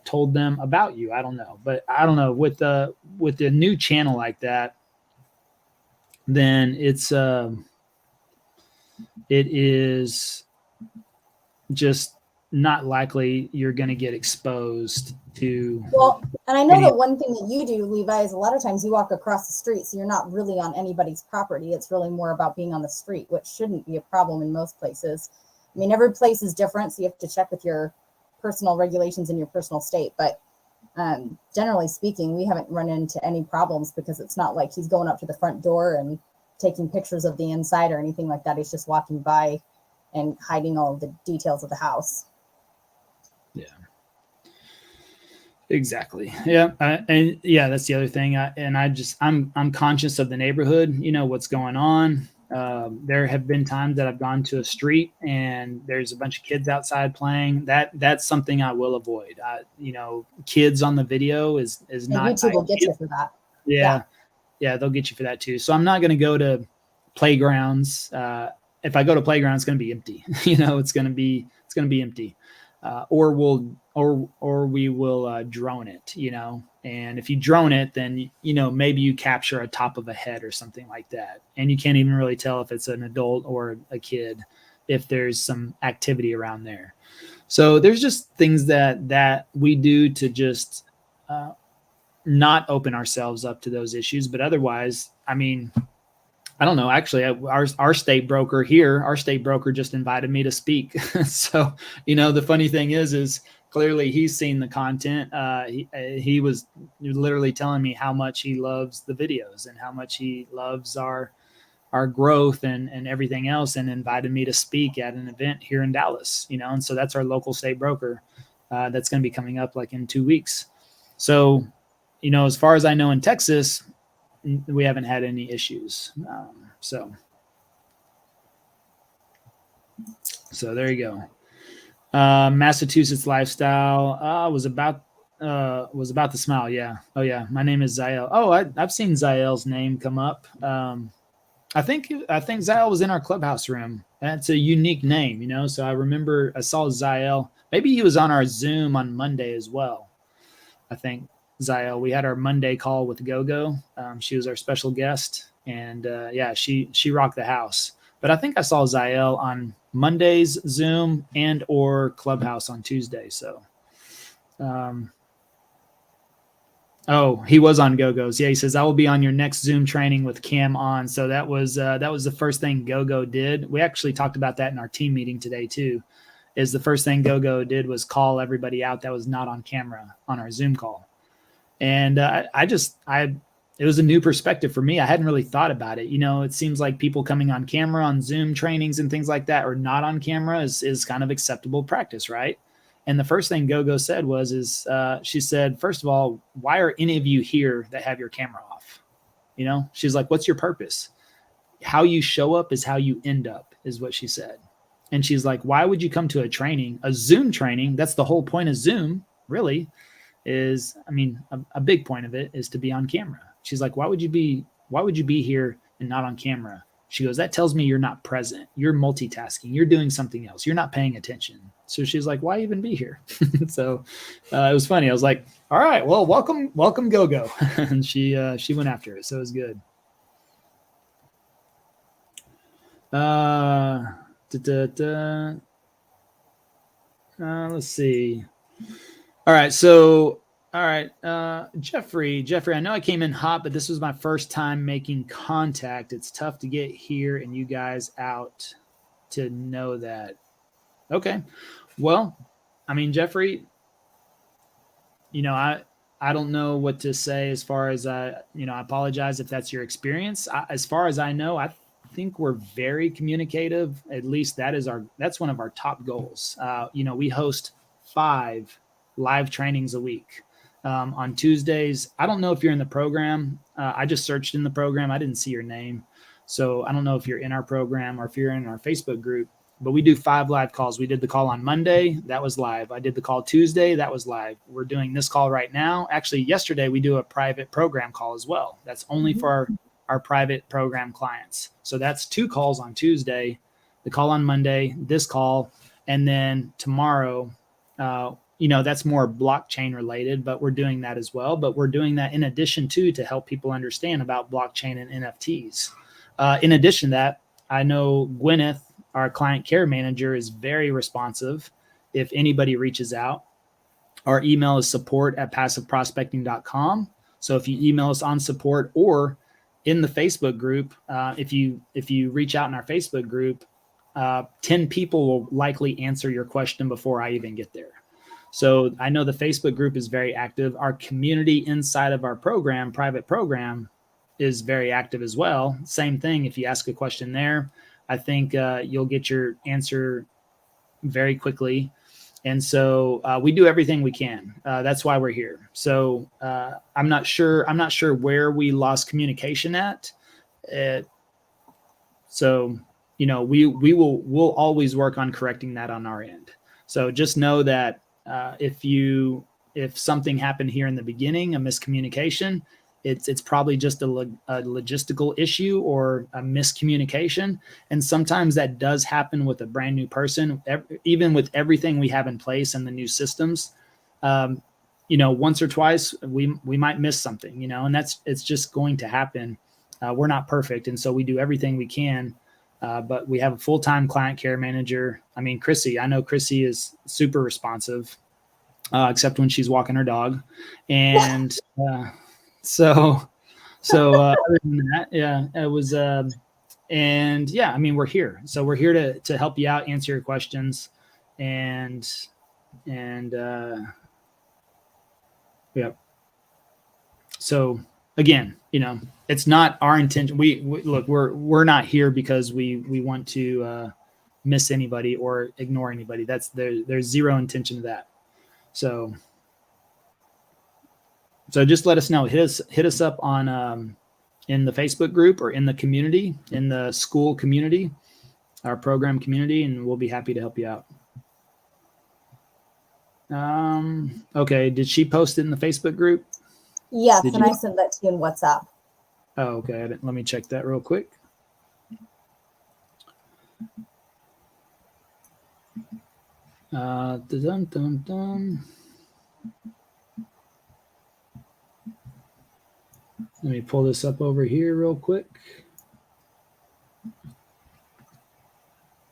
told them about you. I don't know, but I don't know with the new channel like that, then it is just not likely you're going to get exposed to. Well, and I know that one thing that you do, Levi, is a lot of times you walk across the street, so you're not really on anybody's property. It's really more about being on the street, which shouldn't be a problem in most places. I mean, every place is different, so you have to check with your personal regulations in your personal state. But generally speaking, we haven't run into any problems because it's not like he's going up to the front door and taking pictures of the inside or anything like that. He's just walking by and hiding all of the details of the house. Yeah. Exactly. Yeah. And yeah, that's the other thing. I'm conscious of the neighborhood, you know, what's going on. There have been times that I've gone to a street and there's a bunch of kids outside playing. That's something I will avoid. You know, kids on the video is not. YouTube will get you for that. Yeah. Yeah. They'll get you for that too. So I'm not going to go to playgrounds. If I go to playgrounds, it's going to be empty. You know, it's going to be empty. Or we will drone it, you know, and if you drone it, then, you know, maybe you capture a top of a head or something like that. And you can't even really tell if it's an adult or a kid, if there's some activity around there. So there's just things that we do to just not open ourselves up to those issues. But otherwise, I mean, I don't know. Actually, our state broker here, our state broker just invited me to speak. So, you know, the funny thing is clearly he's seen the content. He was literally telling me how much he loves the videos and how much he loves our growth and everything else, and invited me to speak at an event here in Dallas, you know. And so that's our local state broker that's going to be coming up like in 2 weeks. So, you know, as far as I know in Texas, we haven't had any issues. So there you go. Massachusetts lifestyle was about the smile. Yeah. Oh yeah. My name is Zael. Oh, I've seen Zael's name come up. I think Zael was in our clubhouse room. That's a unique name, you know? So I remember I saw Zael. Maybe he was on our Zoom on Monday as well. I think. Zael, we had our Monday call with GoGo. She was our special guest, and yeah, she rocked the house. But I think I saw Zael on Monday's Zoom and or Clubhouse on Tuesday. So, oh, he was on GoGo's. Yeah, he says I will be on your next Zoom training with Cam on. So that was the first thing GoGo did. We actually talked about that in our team meeting today too. Is the first thing GoGo did was call everybody out that was not on camera on our Zoom call. And it was a new perspective for me. I hadn't really thought about it. You know, it seems like people coming on camera on Zoom trainings and things like that, or not on camera, is kind of acceptable practice, right? And the first thing GoGo said she said, first of all, why are any of you here that have your camera off? You know, she's like, what's your purpose? How you show up is how you end up, is what she said. And she's like, why would you come to a Zoom training? That's the whole point of Zoom, really. A big point of it is to be on camera. She's like, why would you be here and not on camera? She goes, that tells me you're not present. You're multitasking. You're doing something else. You're not paying attention. So she's like, why even be here? So it was funny. I was like, all right, well, welcome, GoGo. And she went after it. So it was good. Let's see. All right. Jeffrey, I know I came in hot, but this was my first time making contact. It's tough to get here and you guys out to know that. Okay. Well, I mean, Jeffrey, you know, I don't know what to say as far as, I apologize if that's your experience. As far as I know, I think we're very communicative. At least that's one of our top goals. We host 5 live trainings a week. On Tuesdays, I don't know if you're in the program. I just searched in the program. I didn't see your name. So I don't know if you're in our program or if you're in our Facebook group, but we do 5 live calls. We did the call on Monday. That was live. I did the call Tuesday. That was live. We're doing this call right now. Actually, yesterday we do a private program call as well. That's only for our private program clients. So that's 2 calls on Tuesday, the call on Monday, this call, and then tomorrow, that's more blockchain related, but we're doing that as well. But we're doing that in addition to help people understand about blockchain and NFTs. In addition to that, I know Gwyneth, our client care manager, is very responsive. if anybody reaches out. Our email is support@passiveprospecting.com. So if you email us on support or in the Facebook group, if you reach out in our Facebook group, 10 people will likely answer your question before I even get there. So I know the Facebook group is very active. Our community inside of our program, private program, is very active as well. Same thing. If you ask a question there, I think you'll get your answer very quickly. And so we do everything we can. That's why we're here. So I'm not sure where we lost communication at. So, we'll always work on correcting that on our end. So just know that if something happened here in the beginning, a miscommunication, it's probably just a logistical issue or a miscommunication. And sometimes that does happen with a brand new person, even with everything we have in place and the new systems. Once or twice we might miss something, and it's just going to happen. We're not perfect. And so we do everything we can. But we have a full-time client care manager. I mean, Krissy, I know Krissy is super responsive, except when she's walking her dog. And so other than that, yeah, it was, and yeah, I mean, we're here. So we're here to help you out, answer your questions, and yeah. So again, it's not our intention. We look, we're not here because we want to miss anybody or ignore anybody. There's zero intention of that. So just let us know. Hit us up on in the Facebook group or in the community, in the school community, our program community, and we'll be happy to help you out. Okay, did she post it in the Facebook group? Yes, and I sent that to you in WhatsApp. Oh, okay. Let me check that real quick. Dun. Let me pull this up over here real quick.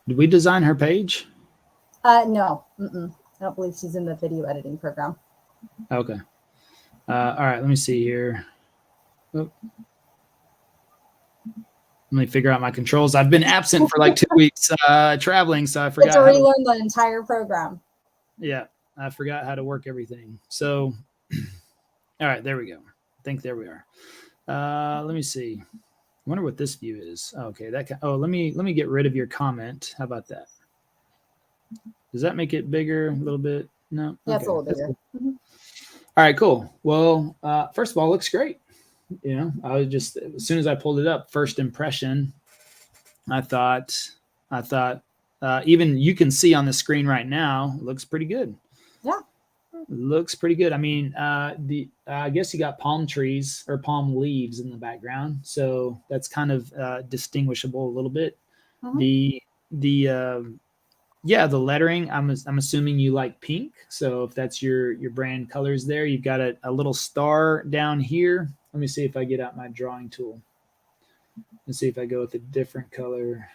Did we design her page? No. I don't believe she's in the video editing program. Okay. All right. Let me see here. Oh. Let me figure out my controls. I've been absent for like 2 weeks traveling, so I forgot. It's already learned the entire program. Yeah, I forgot how to work everything. So, all right, there we go. I think there we are. Let me see. I wonder what this view is. Okay, let me get rid of your comment. How about that? Does that make it bigger a little bit? No. Yeah, it's a little bigger. All right, cool. Well, first of all, it looks great. I was just, as soon as I pulled it up, first impression, I thought even you can see on the screen right now, it looks pretty good. Yeah. Looks pretty good. I mean, I guess you got palm trees or palm leaves in the background, so that's kind of distinguishable a little bit. The lettering, I'm assuming you like pink. So if that's your brand colors there, you've got a little star down here. Let me see if I get out my drawing tool. Let's see if I go with a different color.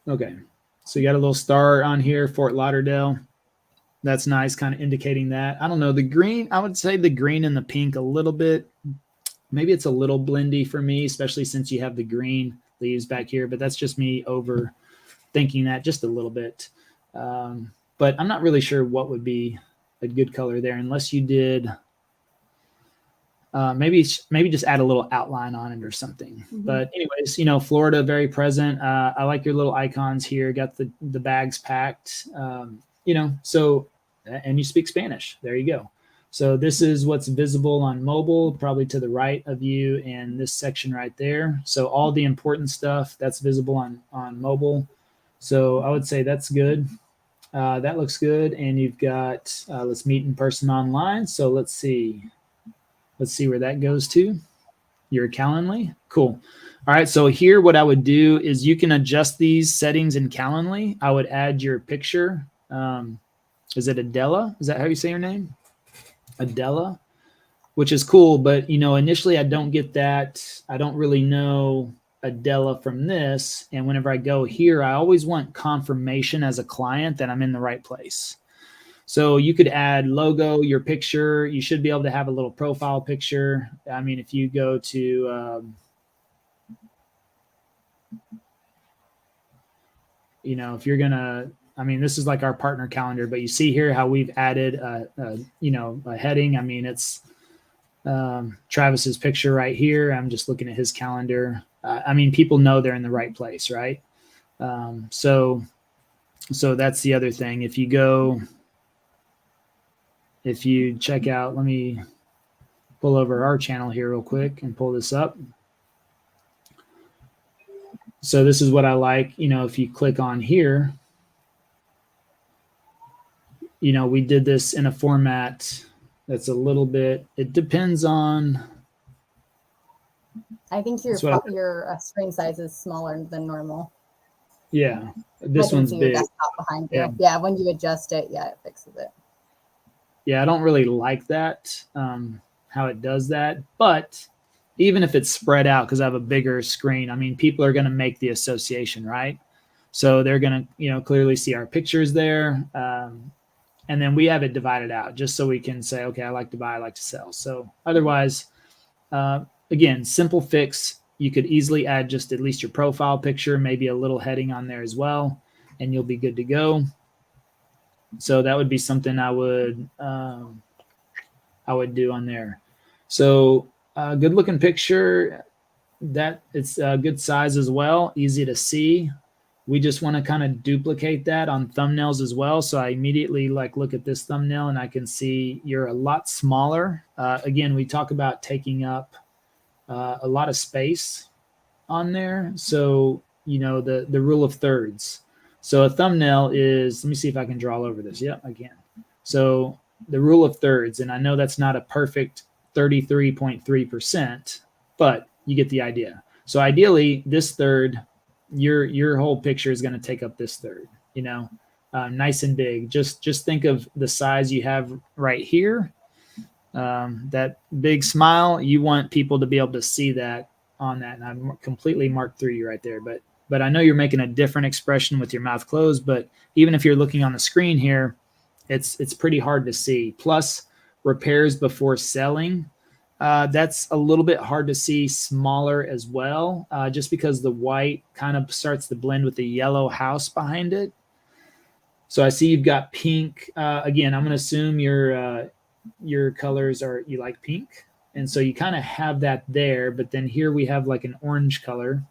Okay. So you got a little star on here, Fort Lauderdale. That's nice, kind of indicating that. I don't know, the green, I would say the green and the pink a little bit. Maybe it's a little blendy for me, especially since you have the green leaves back here, but that's just me overthinking that just a little bit. But I'm not really sure what would be a good color there unless you did maybe just add a little outline on it or something. But anyways, Florida, very present. I like your little icons here. Got the bags packed, so, and you speak Spanish. There you go. So this is what's visible on mobile, probably to the right of you and this section right there. So all the important stuff that's visible on mobile. So I would say that's good. That looks good. And you've got, let's meet in person online. So let's see where that goes to. Your Calendly. Cool. All right. So here, what I would do is you can adjust these settings in Calendly. I would add your picture. Is it Adela? Is that how you say your name? Adela, which is cool. But, initially I don't get that. I don't really know Adela from this. And whenever I go here, I always want confirmation as a client that I'm in the right place. So you could add logo, your picture. You should be able to have a little profile picture. I mean, if you go to, you know, if you're going to, I mean, this is like our partner calendar, but you see here how we've added, you know, a heading. I mean, it's Travis's picture right here. I'm just looking at his calendar. I mean, people know they're in the right place, right? So that's the other thing. If you check out, let me pull over our channel here real quick and pull this up. So this is what I like. You know, if you click on here, you know, we did this in a format that's a little bit, it depends on. I think your screen size is smaller than normal. Yeah, this one's big. Your desktop behind you. Yeah, when you adjust it, yeah, it fixes it. Yeah, I don't really like that, how it does that. But even if it's spread out, because I have a bigger screen, I mean, people are going to make the association, right? So they're going to, you know, clearly see our pictures there. And then we have it divided out just so we can say, okay, I like to buy, I like to sell. So otherwise, again, simple fix. You could easily add just at least your profile picture, maybe a little heading on there as well, and you'll be good to go. So that would be something I would do on there. So good looking picture, that it's a good size as well, easy to see. We just want to kind of duplicate that on thumbnails as well. So I immediately look at this thumbnail and I can see you're a lot smaller. Again, we talk about taking up a lot of space on there. So, you know, the rule of thirds. So a thumbnail is, let me see if I can draw over this. Yep, I can. So the rule of thirds, and I know that's not a perfect 33.3%, but you get the idea. So ideally, this third, your whole picture is going to take up this third, you know, nice and big. Just think of the size you have right here. That big smile, you want people to be able to see that on that. And I've completely marked through you right there. But I know you're making a different expression with your mouth closed, but even if you're looking on the screen here, it's pretty hard to see. Plus, repairs before selling, that's a little bit hard to see smaller as well, just because the white kind of starts to blend with the yellow house behind it. So I see you've got pink. Again, I'm going to assume your colors are, you like pink. And so you kind of have that there, but then here we have like an orange color.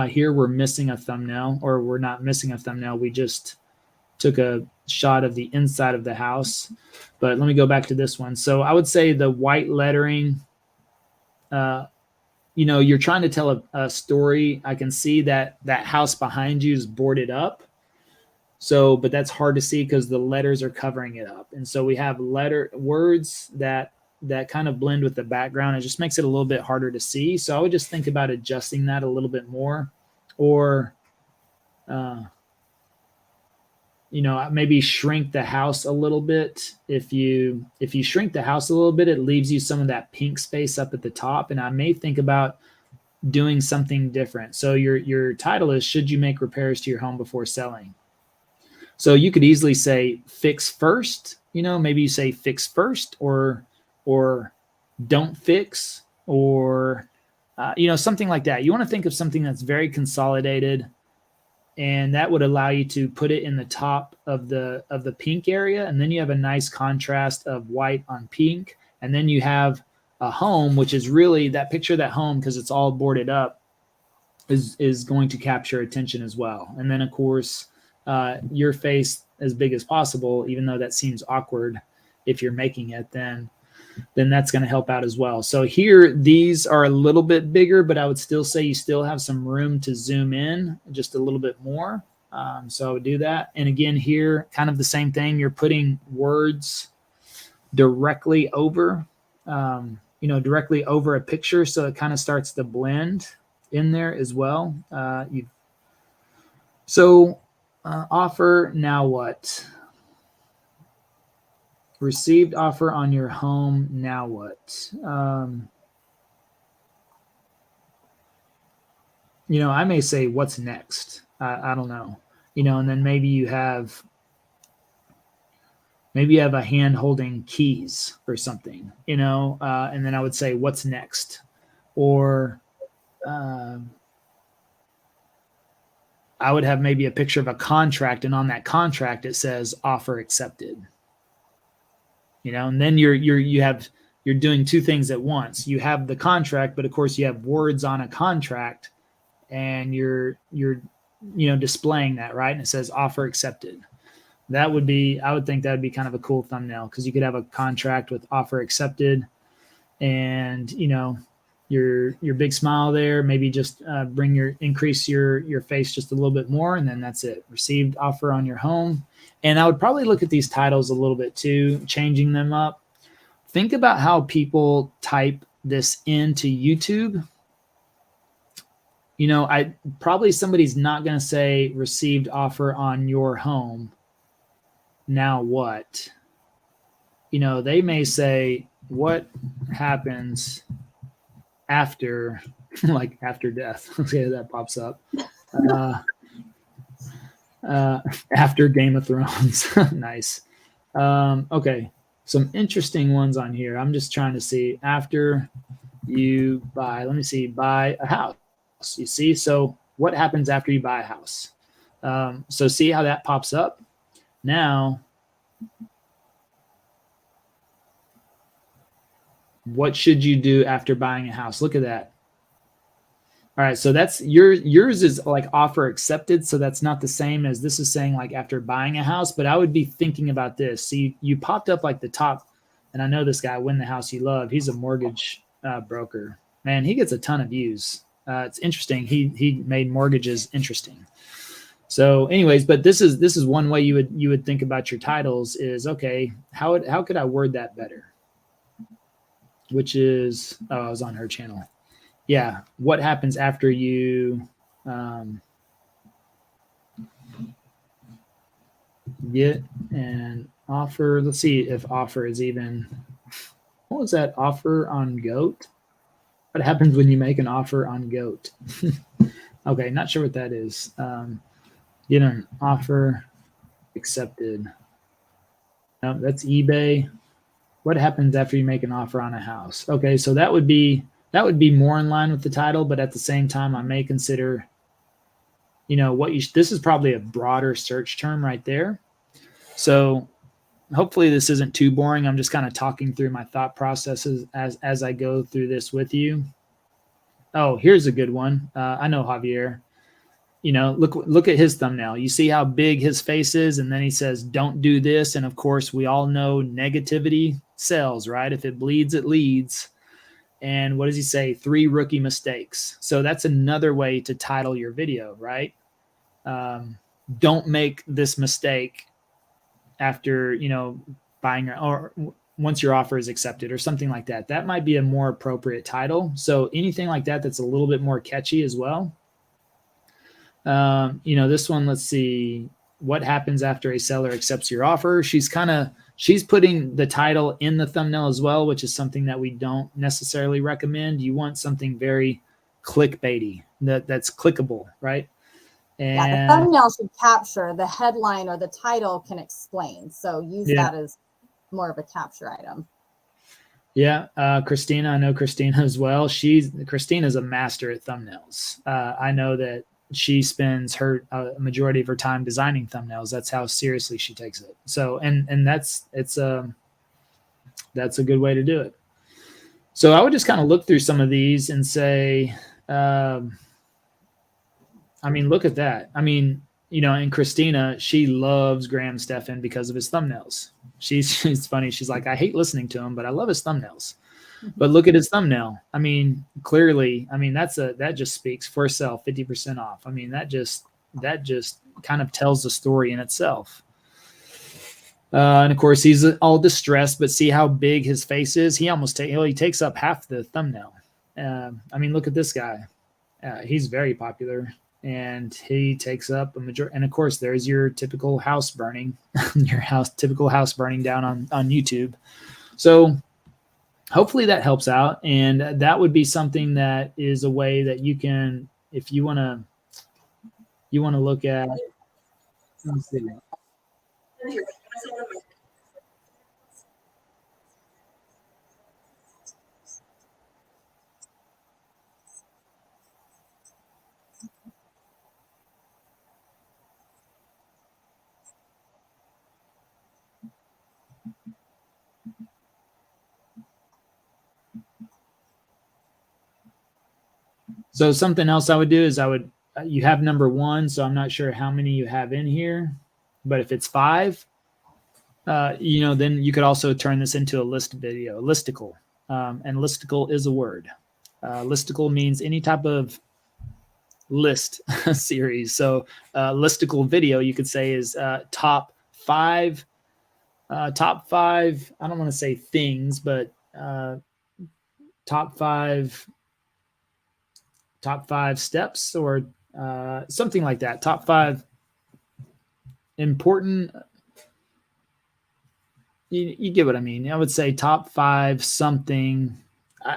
Here we're missing a thumbnail, or we're not missing a thumbnail. We just took a shot of the inside of the house. But let me go back to this one. So I would say the white lettering, you know, you're trying to tell a story. I can see that house behind you is boarded up. So, but that's hard to see because the letters are covering it up. And so we have words that kind of blend with the background. It just makes it a little bit harder to see. So I would just think about adjusting that a little bit more, or, you know, maybe shrink the house a little bit. If you shrink the house a little bit, it leaves you some of that pink space up at the top. And I may think about doing something different. So your title is, should you make repairs to your home before selling? So you could easily say fix first, you know, maybe you say fix first, or don't fix, or, you know, something like that. You want to think of something that's very consolidated, and that would allow you to put it in the top of the pink area. And then you have a nice contrast of white on pink. And then you have a home, which is really that picture of that home, because it's all boarded up, is going to capture attention as well. And then of course, your face as big as possible, even though that seems awkward if you're making it, then that's going to help out as well. So here, these are a little bit bigger, but I would still say you still have some room to zoom in just a little bit more. So I would do that. And again, here, kind of the same thing. You're putting words directly over, you know, directly over a picture. So it kind of starts to blend in there as well. Offer, now what? Received offer on your home, now what? I may say, what's next? I don't know, and then maybe you have a hand holding keys or something, and then I would say, what's next? Or I would have maybe a picture of a contract, and on that contract it says offer accepted. And then you're doing two things at once. You have the contract, but of course you have words on a contract, and you're displaying that, right? And it says offer accepted. I would think that would be kind of a cool thumbnail, because you could have a contract with offer accepted, and your big smile there, maybe just increase your face just a little bit more, and then that's it. Received offer on your home. And I would probably look at these titles a little bit too, changing them up. Think about how people type this into YouTube. Somebody's not going to say received offer on your home. Now what? They may say, what happens after, like after death. Okay, that pops up. After Game of Thrones. Nice. Okay, some interesting ones on here. I'm just trying to see, after you buy, let me see, buy a house. You see, so what happens after you buy a house? So see how that pops up? Now, what should you do after buying a house? Look at that. All right, so that's yours is like offer accepted, so that's not the same as this is saying like after buying a house, but I would be thinking about this. See, you popped up like the top, and I know this guy, Win the House You Love. He's a mortgage broker. Man, he gets a ton of views. It's interesting. He made mortgages interesting. So anyways, but this is one way you would think about your titles is, okay, how could I word that better? Which is, I was on her channel. Yeah, what happens after you get an offer? Let's see if offer is even, what was that, offer on GOAT? What happens when you make an offer on GOAT? Okay, not sure what that is. Get an offer accepted. No, that's eBay. What happens after you make an offer on a house? Okay, so that would be more in line with the title, but at the same time, I may consider, this is probably a broader search term right there. So hopefully this isn't too boring. I'm just kind of talking through my thought processes as I go through this with you. Oh, here's a good one. I know Javier. Look at his thumbnail. You see how big his face is, and then he says, don't do this. And of course, we all know negativity sells, right? If it bleeds, it leads. And what does he say? 3 rookie mistakes. So that's another way to title your video, right? Don't make this mistake after, buying or once your offer is accepted or something like that. That might be a more appropriate title. So anything like that that's a little bit more catchy as well. This one, let's see, what happens after a seller accepts your offer? She's putting the title in the thumbnail as well, which is something that we don't necessarily recommend. You want something very clickbaity, that's clickable, right? And the thumbnail should capture the headline, or the title can explain. So use that as more of a capture item. Yeah. Christina, I know Christina as well. Christina's a master at thumbnails. I know that she spends a majority of her time designing thumbnails. That's how seriously she takes it. So, and that's a good way to do it. So I would just kind of look through some of these and say, look at that. And Christina, she loves Graham Stephan because of his thumbnails. She's funny. She's like, I hate listening to him, but I love his thumbnails. But look at his thumbnail. Clearly, that just speaks for itself. 50% off. That just kind of tells the story in itself. And of course, he's all distressed. But see how big his face is. He takes up half the thumbnail. Look at this guy. He's very popular, and he takes up a majority. And of course, there's your typical house burning, typical house burning down on YouTube. So hopefully that helps out. And that would be something that is a way that you can if you want to look at, let's see. So something else I would do is you have number 1, so I'm not sure how many you have in here, but if it's 5, then you could also turn this into a list video, listicle. And listicle is a word. Listicle means any type of list series. So listicle video, you could say, is top 5. I don't want to say things, but top five steps, or something like that. Top 5 important. You get what I mean. I would say top 5 something.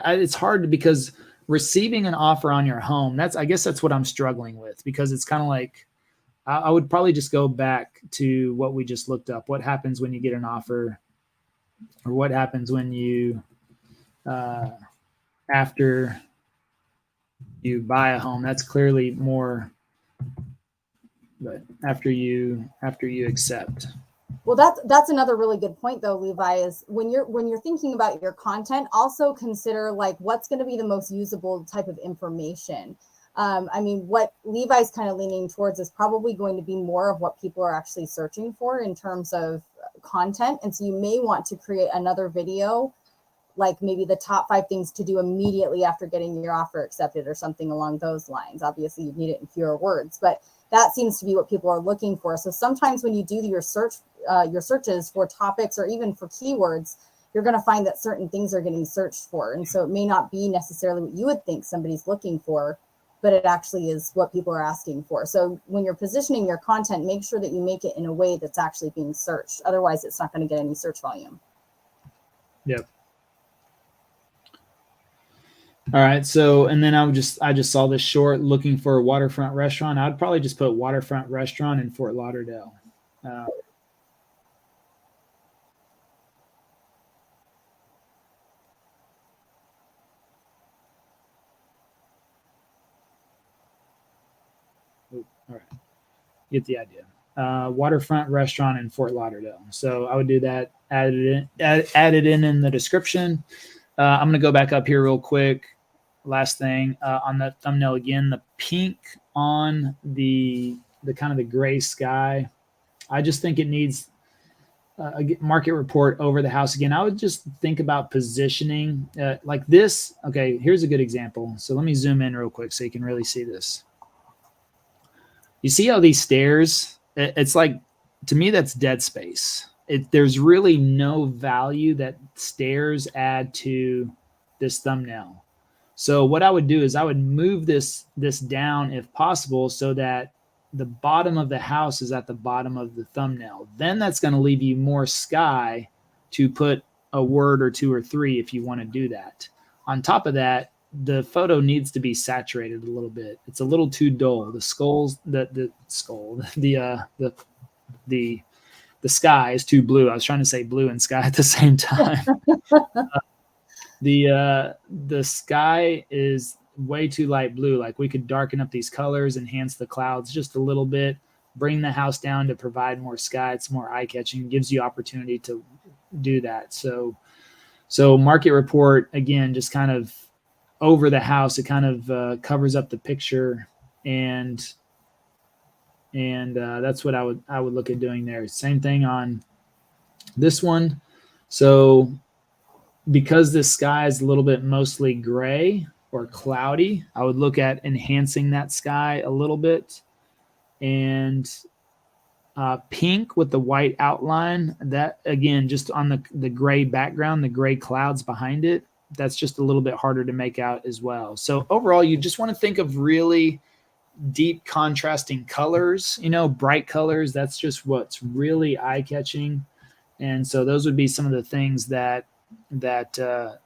It's hard because receiving an offer on your home, I guess that's what I'm struggling with, because it's kind of like, I would probably just go back to what we just looked up. What happens when you get an offer, or what happens when you, after you buy a home? That's clearly more, but after you accept. Well, that's another really good point, though, Levi, is when you're thinking about your content, also consider like what's going to be the most usable type of information. I mean, what Levi's kind of leaning towards is probably going to be more of what people are actually searching for in terms of content. And so you may want to create another video, like maybe the top 5 things to do immediately after getting your offer accepted, or something along those lines. Obviously, you need it in fewer words, but that seems to be what people are looking for. So sometimes when you do your searches for topics, or even for keywords, you're going to find that certain things are getting searched for. And so it may not be necessarily what you would think somebody's looking for, but it actually is what people are asking for. So when you're positioning your content, make sure that you make it in a way that's actually being searched. Otherwise, it's not going to get any search volume. Yep. All right. So, and then I just saw this short, looking for a waterfront restaurant. I'd probably just put waterfront restaurant in Fort Lauderdale. All right. Get the idea. Waterfront restaurant in Fort Lauderdale. So I would do that, add it in the description. I'm going to go back up here real quick. Last thing on the thumbnail again, the pink on the kind of the gray sky. I just think it needs a market report over the house again. I would just think about positioning like this. Okay, here's a good example. So let me zoom in real quick so you can really see this. You see how these stairs, it's like, to me, that's dead space. There's really no value that stairs add to this thumbnail. So what I would do is I would move this down if possible, so that the bottom of the house is at the bottom of the thumbnail. Then that's going to leave you more sky to put a word or 2 or 3 if you want to do that. On top of that, the photo needs to be saturated a little bit. It's a little too dull. The sky is too blue. I was trying to say blue and sky at the same time. The sky is way too light blue. Like, we could darken up these colors, enhance the clouds just a little bit, bring the house down to provide more sky. It's more eye-catching, gives you opportunity to do that. So market report, again, just kind of over the house. It kind of covers up the picture, and that's what I would look at doing there. Same thing on this one. So because this sky is a little bit mostly gray or cloudy, I would look at enhancing that sky a little bit, and pink with the white outline. That, again, just on the gray background, the gray clouds behind it, that's just a little bit harder to make out as well. So overall, you just want to think of really deep contrasting colors, bright colors. That's just what's really eye-catching. And so those would be some of the things that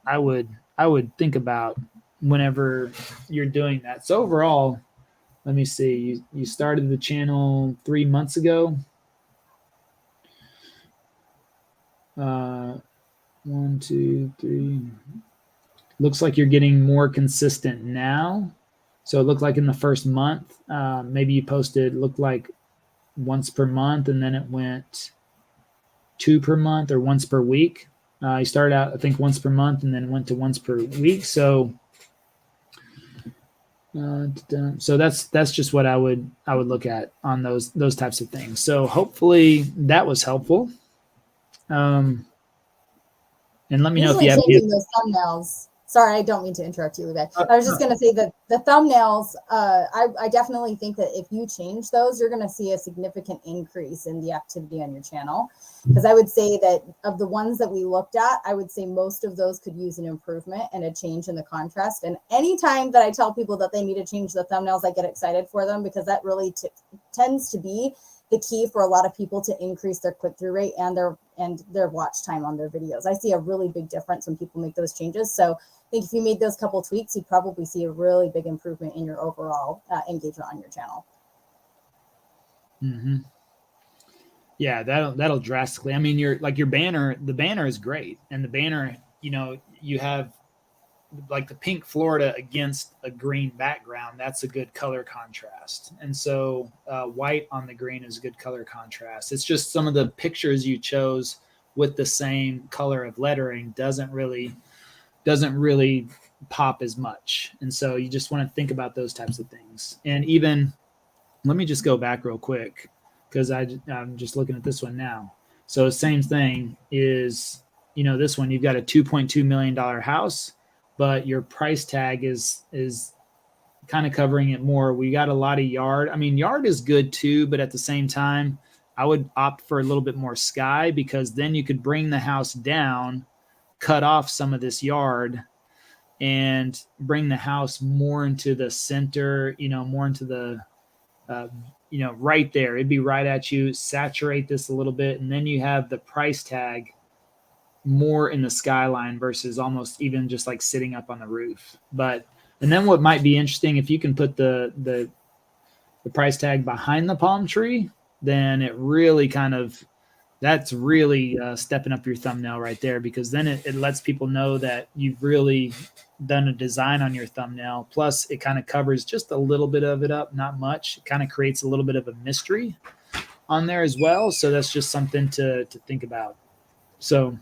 I would think about whenever you're doing that. So overall, Let me see. You started the channel 3 months ago. 1, 2, 3. Looks like you're getting more consistent now. So it looked like in the first month, maybe you posted, looked like once per month, and then it went 2 per month or once per week. You started out, I think, once per month, and then went to once per week. So, so that's just what I would look at on those types of things. So hopefully that was helpful. And let me know if you have changing those thumbnails. Sorry, I don't mean to interrupt you, Levi. I was just going to say that the thumbnails, I definitely think that if you change those, you're going to see a significant increase in the activity on your channel. Because I would say that of the ones that we looked at, I would say most of those could use an improvement and a change in the contrast. And anytime that I tell people that they need to change the thumbnails, I get excited for them, because that really tends to be the key for a lot of people to increase their click-through rate and their watch time on their videos. I see a really big difference when people make those changes. So I think if you made those couple tweaks, you'd probably see a really big improvement in your overall engagement on your channel. Mm-hmm. Yeah, that'll drastically. I mean, your banner, the banner is great, and the banner, you have like the pink Florida against a green background. That's a good color contrast, and so white on the green is a good color contrast. It's just some of the pictures you chose with the same color of lettering doesn't really pop as much, and so you just want to think about those types of things. And even, let me just go back real quick, because I'm just looking at this one now. So same thing is, this one, you've got a $2.2 million house, but your price tag is kind of covering it more. We got a lot of yard. I mean, yard is good too, but at the same time, I would opt for a little bit more sky, because then you could bring the house down, cut off some of this yard, and bring the house more into the center, more into the, right there. It'd be right at you. Saturate this a little bit, and then you have the price tag more in the skyline versus almost even just like sitting up on the roof. And then what might be interesting, if you can put the price tag behind the palm tree, then it really that's really stepping up your thumbnail right there, because then it lets people know that you've really done a design on your thumbnail. Plus it kind of covers just a little bit of it up, not much. It kind of creates a little bit of a mystery on there as well. So that's just something to think about. So,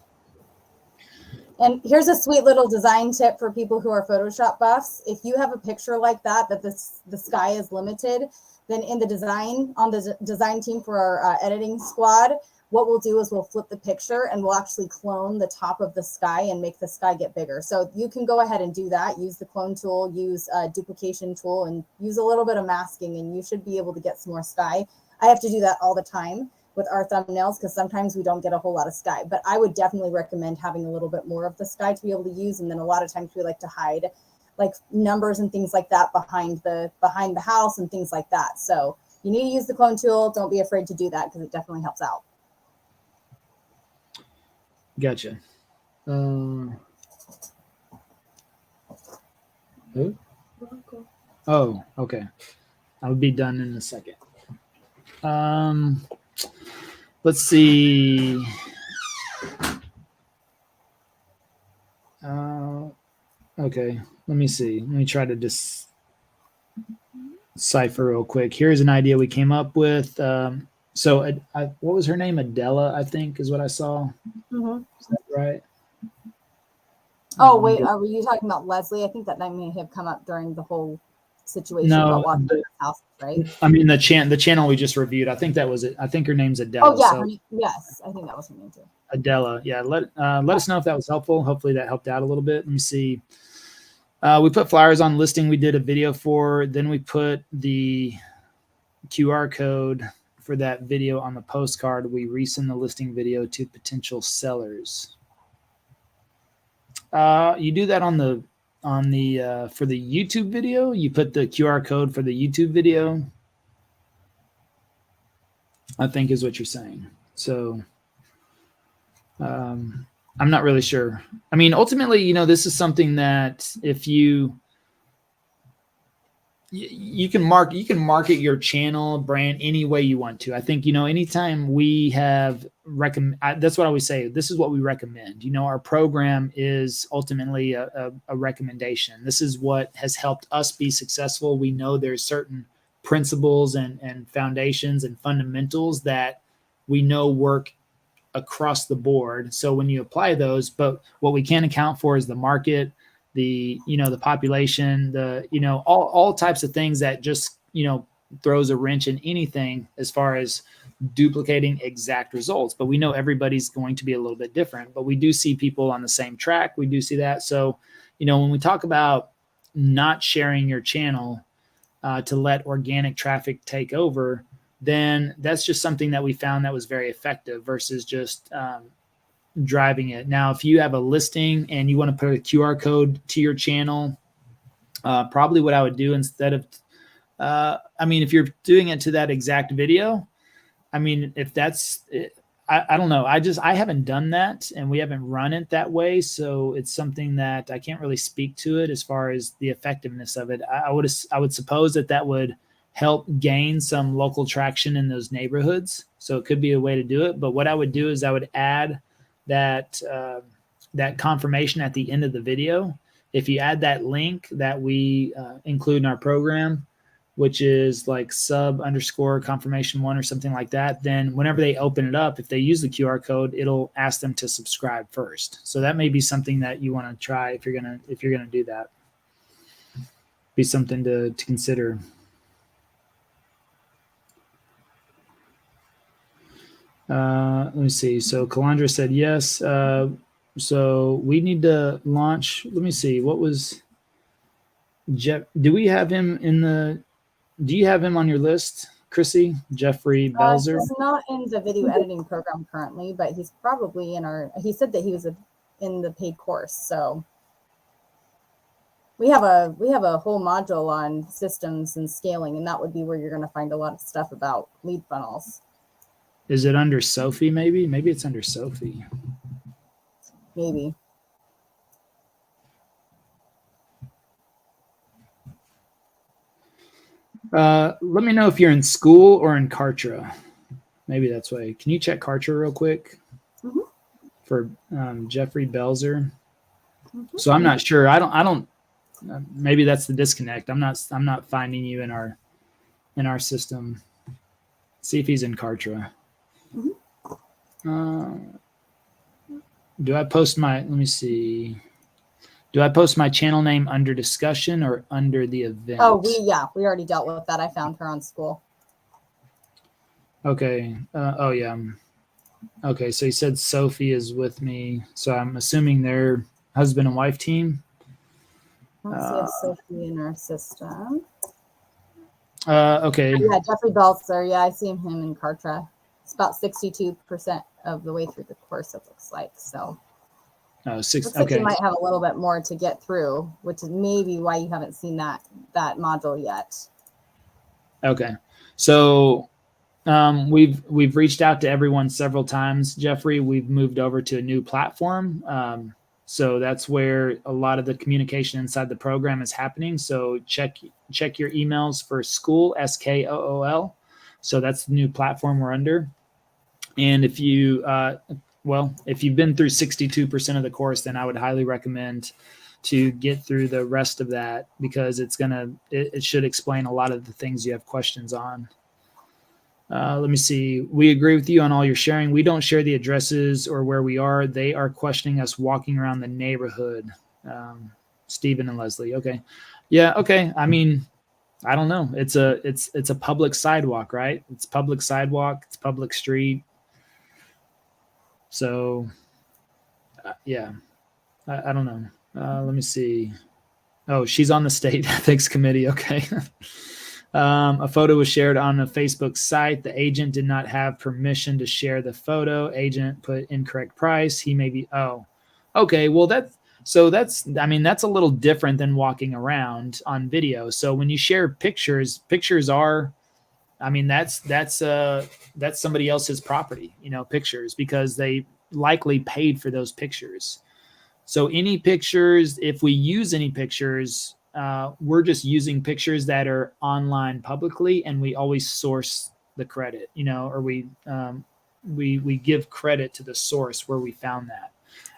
and here's a sweet little design tip for people who are Photoshop buffs. If you have a picture like that the sky is limited, then in the design, on the design team for our editing squad, what we'll do is we'll flip the picture and we'll actually clone the top of the sky and make the sky get bigger. So you can go ahead and do that. Use the clone tool, use a duplication tool, and use a little bit of masking, and you should be able to get some more sky. I have to do that all the time with our thumbnails, because sometimes we don't get a whole lot of sky, but I would definitely recommend having a little bit more of the sky to be able to use. And then a lot of times we like to hide like numbers and things like that behind the house and things like that. So you need to use the clone tool. Don't be afraid to do that, because it definitely helps out. Gotcha. Oh, okay. I'll be done in a second. Let's see. Okay, let me see. Let me try to decipher real quick. Here's an idea we came up with. So what was her name? Adela, I think, is what I saw. Mm-hmm. Is that right? Oh, wait, were you talking about Leslie? I think that may have come up during the whole situation about watching the house, right? I mean, the channel we just reviewed. I think that was it. I think her name's Adela. Oh, yeah. Yes, I think that was her name too. Adela. Yeah. Let us know if that was helpful. Hopefully that helped out a little bit. Let me see. We put flyers on listing we did a video for. Then we put the QR code for that video on the postcard. We resend the listing video to potential sellers. You do that on the for the YouTube video. You put the QR code for the YouTube video, I think is what you're saying. So I'm not really sure. I mean, ultimately, this is something that if you you can market your channel brand any way you want to. I think, anytime we have that's what I always say. This is what we recommend. Our program is ultimately a recommendation. This is what has helped us be successful. We know there's certain principles and foundations and fundamentals that we know work across the board. So when you apply those, but what we can't account for is the market, the population, all types of things that just, throws a wrench in anything as far as duplicating exact results. But we know everybody's going to be a little bit different, but we do see people on the same track. We do see that. So, when we talk about not sharing your channel to let organic traffic take over, then that's just something that we found that was very effective versus just driving it. Now, if you have a listing and you want to put a QR code to your channel, probably what I would do instead of, if you're doing it to that exact video, if that's, I don't know. I haven't done that and we haven't run it that way. So it's something that I can't really speak to it as far as the effectiveness of it. I would suppose that would help gain some local traction in those neighborhoods. So it could be a way to do it. But what I would do is I would add that confirmation at the end of the video. If you add that link that we include in our program, which is like sub_confirmation1 or something like that, then whenever they open it up, if they use the QR code, it'll ask them to subscribe first. So that may be something that you want to try if you're gonna do that. Be something to consider. Let me see. So Kalandra said yes. So we need to launch. Let me see. What was Jeff? Do we have him do you have him on your list, Krissy? Jeffrey Belzer? He's not in the video editing program currently, but he's probably he said that he was in the paid course. So we have a whole module on systems and scaling, and that would be where you're going to find a lot of stuff about lead funnels. Is it under Sophie? Maybe it's under Sophie. Maybe. Let me know if you're in school or in Kartra. Maybe that's why. Can you check Kartra real quick for Jeffrey Belzer? So I'm not sure. I don't. Maybe that's the disconnect. I'm not finding you in our system. See if he's in Kartra. Do I post let me see. Do I post my channel name under discussion or under the event? Oh, we already dealt with that. I found her on school. Okay. Oh yeah. Okay. So he said Sophie is with me. So I'm assuming they're husband and wife team. Let's see if Sophie in our system. Okay. Yeah, Jeffrey Belzer. Yeah, I see him in Kartra. It's about 62% of the way through the course, it looks like. So looks like you might have a little bit more to get through, which is maybe why you haven't seen that module yet. Okay. So we've reached out to everyone several times, Jeffrey. We've moved over to a new platform. So that's where a lot of the communication inside the program is happening. So check your emails for school, SKOOL. So that's the new platform we're under. And if you, if you've been through 62% of the course, then I would highly recommend to get through the rest of that, because it should explain a lot of the things you have questions on. Let me see. We agree with you on all your sharing. We don't share the addresses or where we are. They are questioning us walking around the neighborhood. Stephen and Leslie. Okay. Yeah. Okay. I don't know. It's a public sidewalk, right? It's public sidewalk. It's public street. So, yeah, I don't know. Let me see. Oh, she's on the state ethics committee. Okay. A photo was shared on a Facebook site. The agent did not have permission to share the photo. Agent put incorrect price. He may be. Oh, okay. Well, that's a little different than walking around on video. So when you share pictures are, that's somebody else's property, pictures, because they likely paid for those pictures. So any pictures, if we use any pictures, we're just using pictures that are online publicly, and we always source the credit, or we give credit to the source where we found that.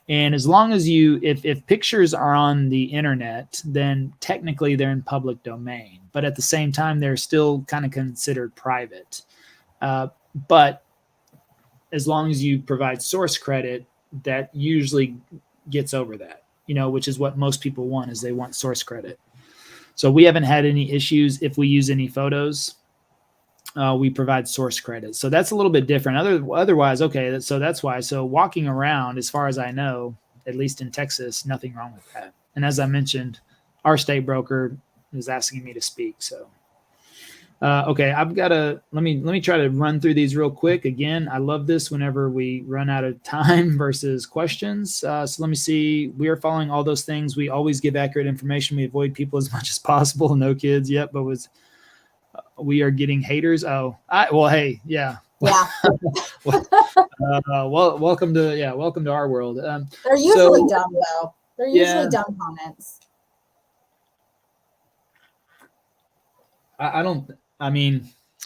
And as long as if pictures are on the internet, then technically they're in public domain, but at the same time, they're still kind of considered private. But as long as you provide source credit, that usually gets over that, which is what most people want, is they want source credit. So we haven't had any issues. If we use any photos, we provide source credit. So that's a little bit different. Otherwise, okay, so that's why. So walking around, as far as I know, at least in Texas, nothing wrong with that. And as I mentioned, our state broker is asking me to speak. So, okay, I've got to, let me try to run through these real quick. Again, I love this whenever we run out of time versus questions. So let me see. We are following all those things. We always give accurate information. We avoid people as much as possible. No kids yet, but we are getting haters. Well, hey, yeah. Yeah. Welcome to our world. They're usually dumb though. They're usually dumb comments.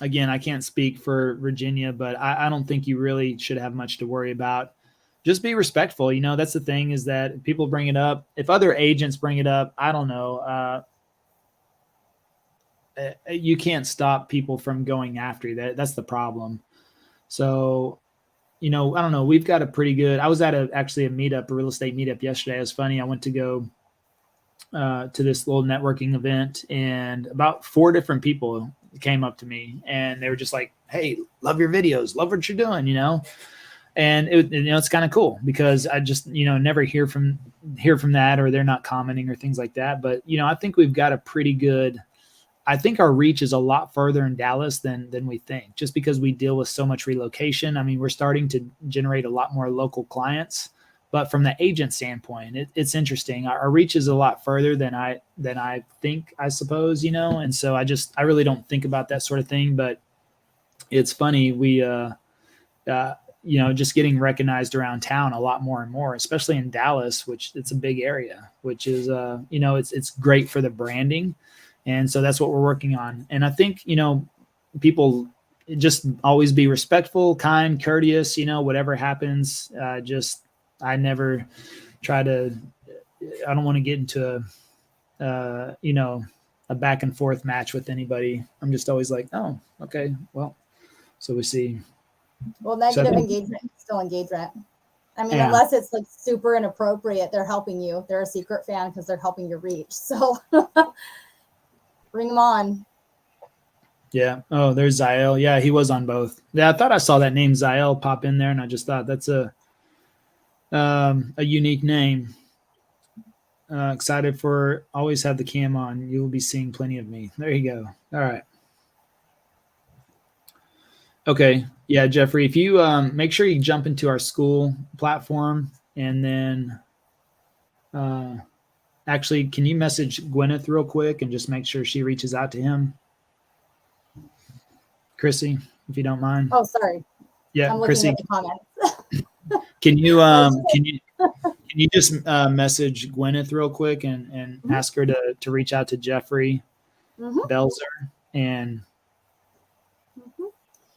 Again, I can't speak for Virginia, but I don't think you really should have much to worry about. Just be respectful. That's the thing, is that people bring it up. If other agents bring it up, I don't know. You can't stop people from going after that. That's the problem. So, I don't know. We've got a pretty good, I was at actually a real estate meetup yesterday. It was funny. I went to go to this little networking event, and about 4 different people came up to me, and they were just like, "Hey, love your videos. Love what you're doing," And it's kind of cool, because I just, never hear from that, or they're not commenting or things like that. But, I think we've got a pretty good, I think our reach is a lot further in Dallas than we think, just because we deal with so much relocation. I mean, we're starting to generate a lot more local clients, but from the agent standpoint, it's interesting. Our reach is a lot further than I think, I suppose, and so I really don't think about that sort of thing. But it's funny, we just getting recognized around town a lot more and more, especially in Dallas, which it's a big area, which is it's great for the branding. And so that's what we're working on. And I think, people just always be respectful, kind, courteous, whatever happens. I never try to, I don't want to get into a back and forth match with anybody. I'm just always like, oh, okay, well, so we see. Well, negative engagement is still engagement. I mean, unless it's like super inappropriate, they're helping you. They're a secret fan because they're helping your reach. So bring them on. Yeah. Oh, there's Zael. Yeah, he was on both. Yeah, I thought I saw that name Zael pop in there, and I just thought that's a unique name. Excited for always have the cam on. You will be seeing plenty of me. There you go. All right. Okay. Yeah, Jeffrey, if you make sure you jump into our school platform, and then actually, can you message Gwyneth real quick and just make sure she reaches out to him? Krissy, if you don't mind. Oh, sorry. Yeah, I'm looking Krissy. at the comments. Can you just message Gwyneth real quick and ask her to reach out to Jeffrey Belzer and.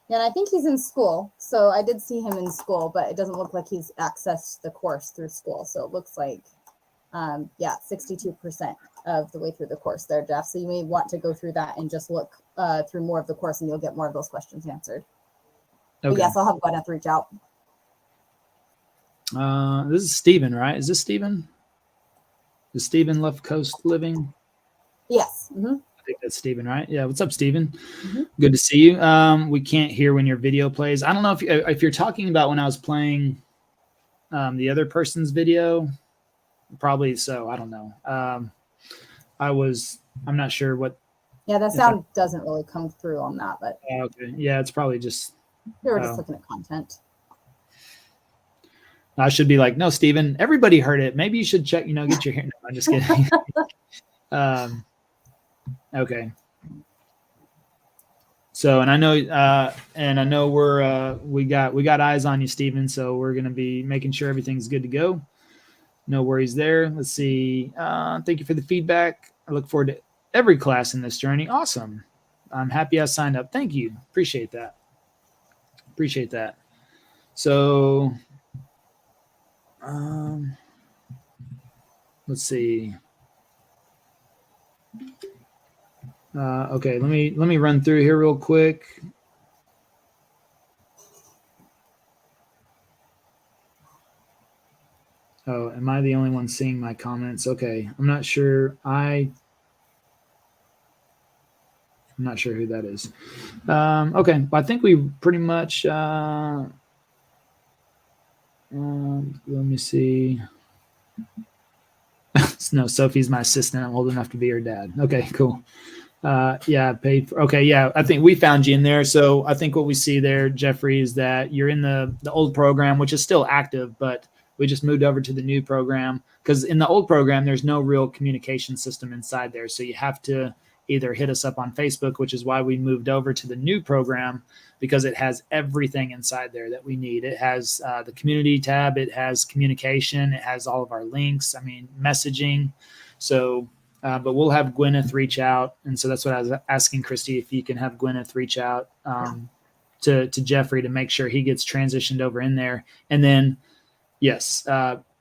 Yeah, and I think he's in school. So I did see him in school, but it doesn't look like he's accessed the course through school. So it looks like, 62% of the way through the course there, Jeff. So you may want to go through that and just look through more of the course, and you'll get more of those questions answered. Okay. But yes, I'll have Gwyneth reach out. This is Steven, right? Is this Steven? Is Steven Left Coast Living? Yes. Mm-hmm. I think that's Steven, right? Yeah. What's up, Steven? Good to see you. We can't hear when your video plays. I don't know if you're talking about when I was playing the other person's video. Probably so. I don't know. I'm not sure what. Yeah, the sound doesn't really come through on that, but. Okay. Yeah, it's probably just. They were just looking at content. I should be like, no, Steven, everybody heard it. Maybe you should check, get your hair. No, I'm just kidding. Okay. So, and I know we got eyes on you, Steven. So we're going to be making sure everything's good to go. No worries there. Let's see. Thank you for the feedback. I look forward to every class in this journey. Awesome. I'm happy I signed up. Thank you. Appreciate that. Appreciate that. So, let's see. Okay, let me run through here real quick. Oh, am I the only one seeing my comments? Okay, I'm not sure. I'm not sure who that is. Okay, I think we pretty much. Let me see. No, Sophie's my assistant. I'm old enough to be her dad. Okay, cool. Yeah, paid for. Okay, yeah, I think we found you in there. So I think what we see there, Jeffrey, is that you're in the old program, which is still active, but we just moved over to the new program because in the old program, there's no real communication system inside there. So you have to either hit us up on Facebook, which is why we moved over to the new program, because it has everything inside there that we need. It has the community tab, it has communication, it has all of our links, messaging. So, but we'll have Gwyneth reach out. And so that's what I was asking Krissy, if you can have Gwyneth reach out to Jeffrey to make sure he gets transitioned over in there. And then, yes,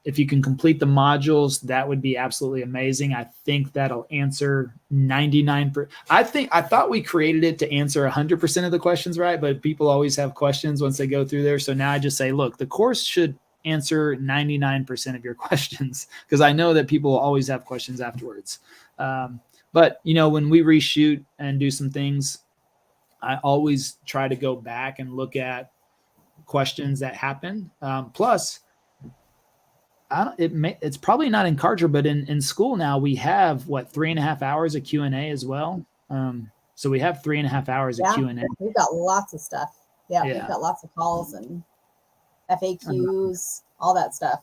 if you can complete the modules, that would be absolutely amazing. I think that'll answer 99%. I thought we created it to answer 100% of the questions, right? But people always have questions once they go through there. So now I just say, look, the course should answer 99% of your questions, because I know that people will always have questions afterwards. But, when we reshoot and do some things, I always try to go back and look at questions that happen. Plus, it's probably not in Kartra, but in school now we have 3.5 hours of Q&A as well. So we have 3.5 hours of Q&A. We've got lots of stuff. Yeah, we've got lots of calls and FAQs, all that stuff.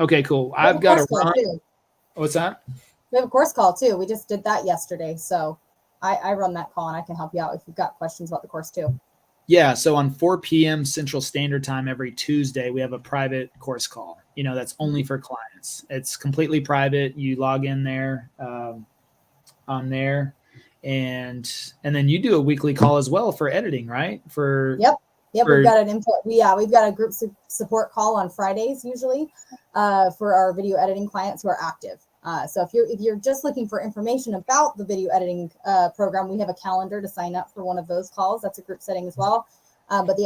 Okay, cool. I've got a run. What's that? We have a course call too. We just did that yesterday. So I run that call and I can help you out if you've got questions about the course too. Yeah, so on 4 p.m. Central Standard Time every Tuesday, we have a private course call. That's only for clients. It's completely private. You log in there on there, and then you do a weekly call as well for editing, right? Yep. We've got an input. We've got a group support call on Fridays usually for our video editing clients who are active. So if you're just looking for information about the video editing program, we have a calendar to sign up for one of those calls. That's a group setting as well. But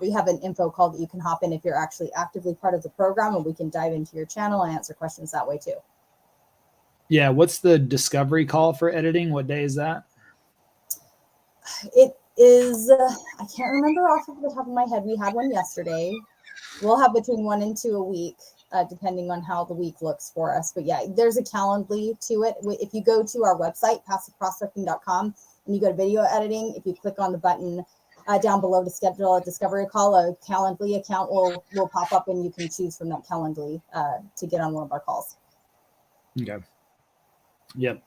we have an info call that you can hop in if you're actually actively part of the program, and we can dive into your channel and answer questions that way too. Yeah. What's the discovery call for editing? What day is that? It is, I can't remember off of the top of my head. We had one yesterday. We'll have between 1 and 2 a week, depending on how the week looks for us. But yeah, there's a Calendly to it. If you go to our website, passiveprospecting.com, and you go to video editing, if you click on the button down below to schedule a discovery call, a Calendly account will pop up, and you can choose from that Calendly to get on one of our calls. Okay. Yep.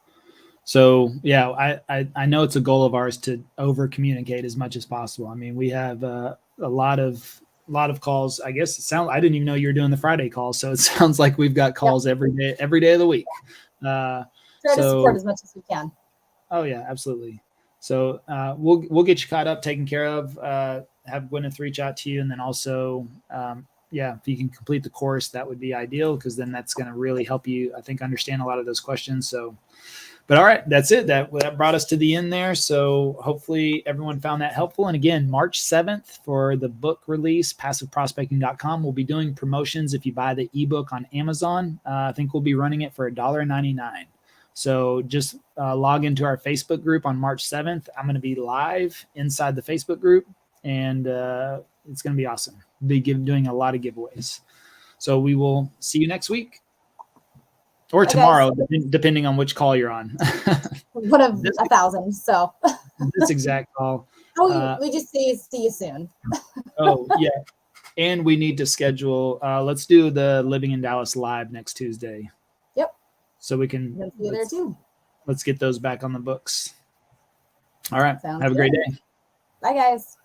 So yeah, I know it's a goal of ours to over communicate as much as possible. We have a lot of calls. I guess I didn't even know you were doing the Friday calls. So it sounds like we've got calls every day of the week. Try to support as much as we can. Oh yeah, absolutely. So we'll get you caught up, taken care of, have Gwyneth reach out to you. And then also, if you can complete the course, that would be ideal, because then that's going to really help you, I think, understand a lot of those questions. So, but all right, that's it. That brought us to the end there. So hopefully everyone found that helpful. And again, March 7th for the book release, passiveprospecting.com. We'll be doing promotions if you buy the ebook on Amazon. I think we'll be running it for $1.99. So just log into our Facebook group on March 7th. I'm going to be live inside the Facebook group, and it's going to be awesome. We'll be doing a lot of giveaways. So we will see you next week. Or tomorrow, depending on which call you're on. One of 1,000. So this exact call. We just see you soon. Oh yeah, and we need to schedule. Let's do the Living in Dallas live next Tuesday. Yep. So we can see you there too. Let's get those back on the books. All right. Sounds Have a great day. Bye, guys.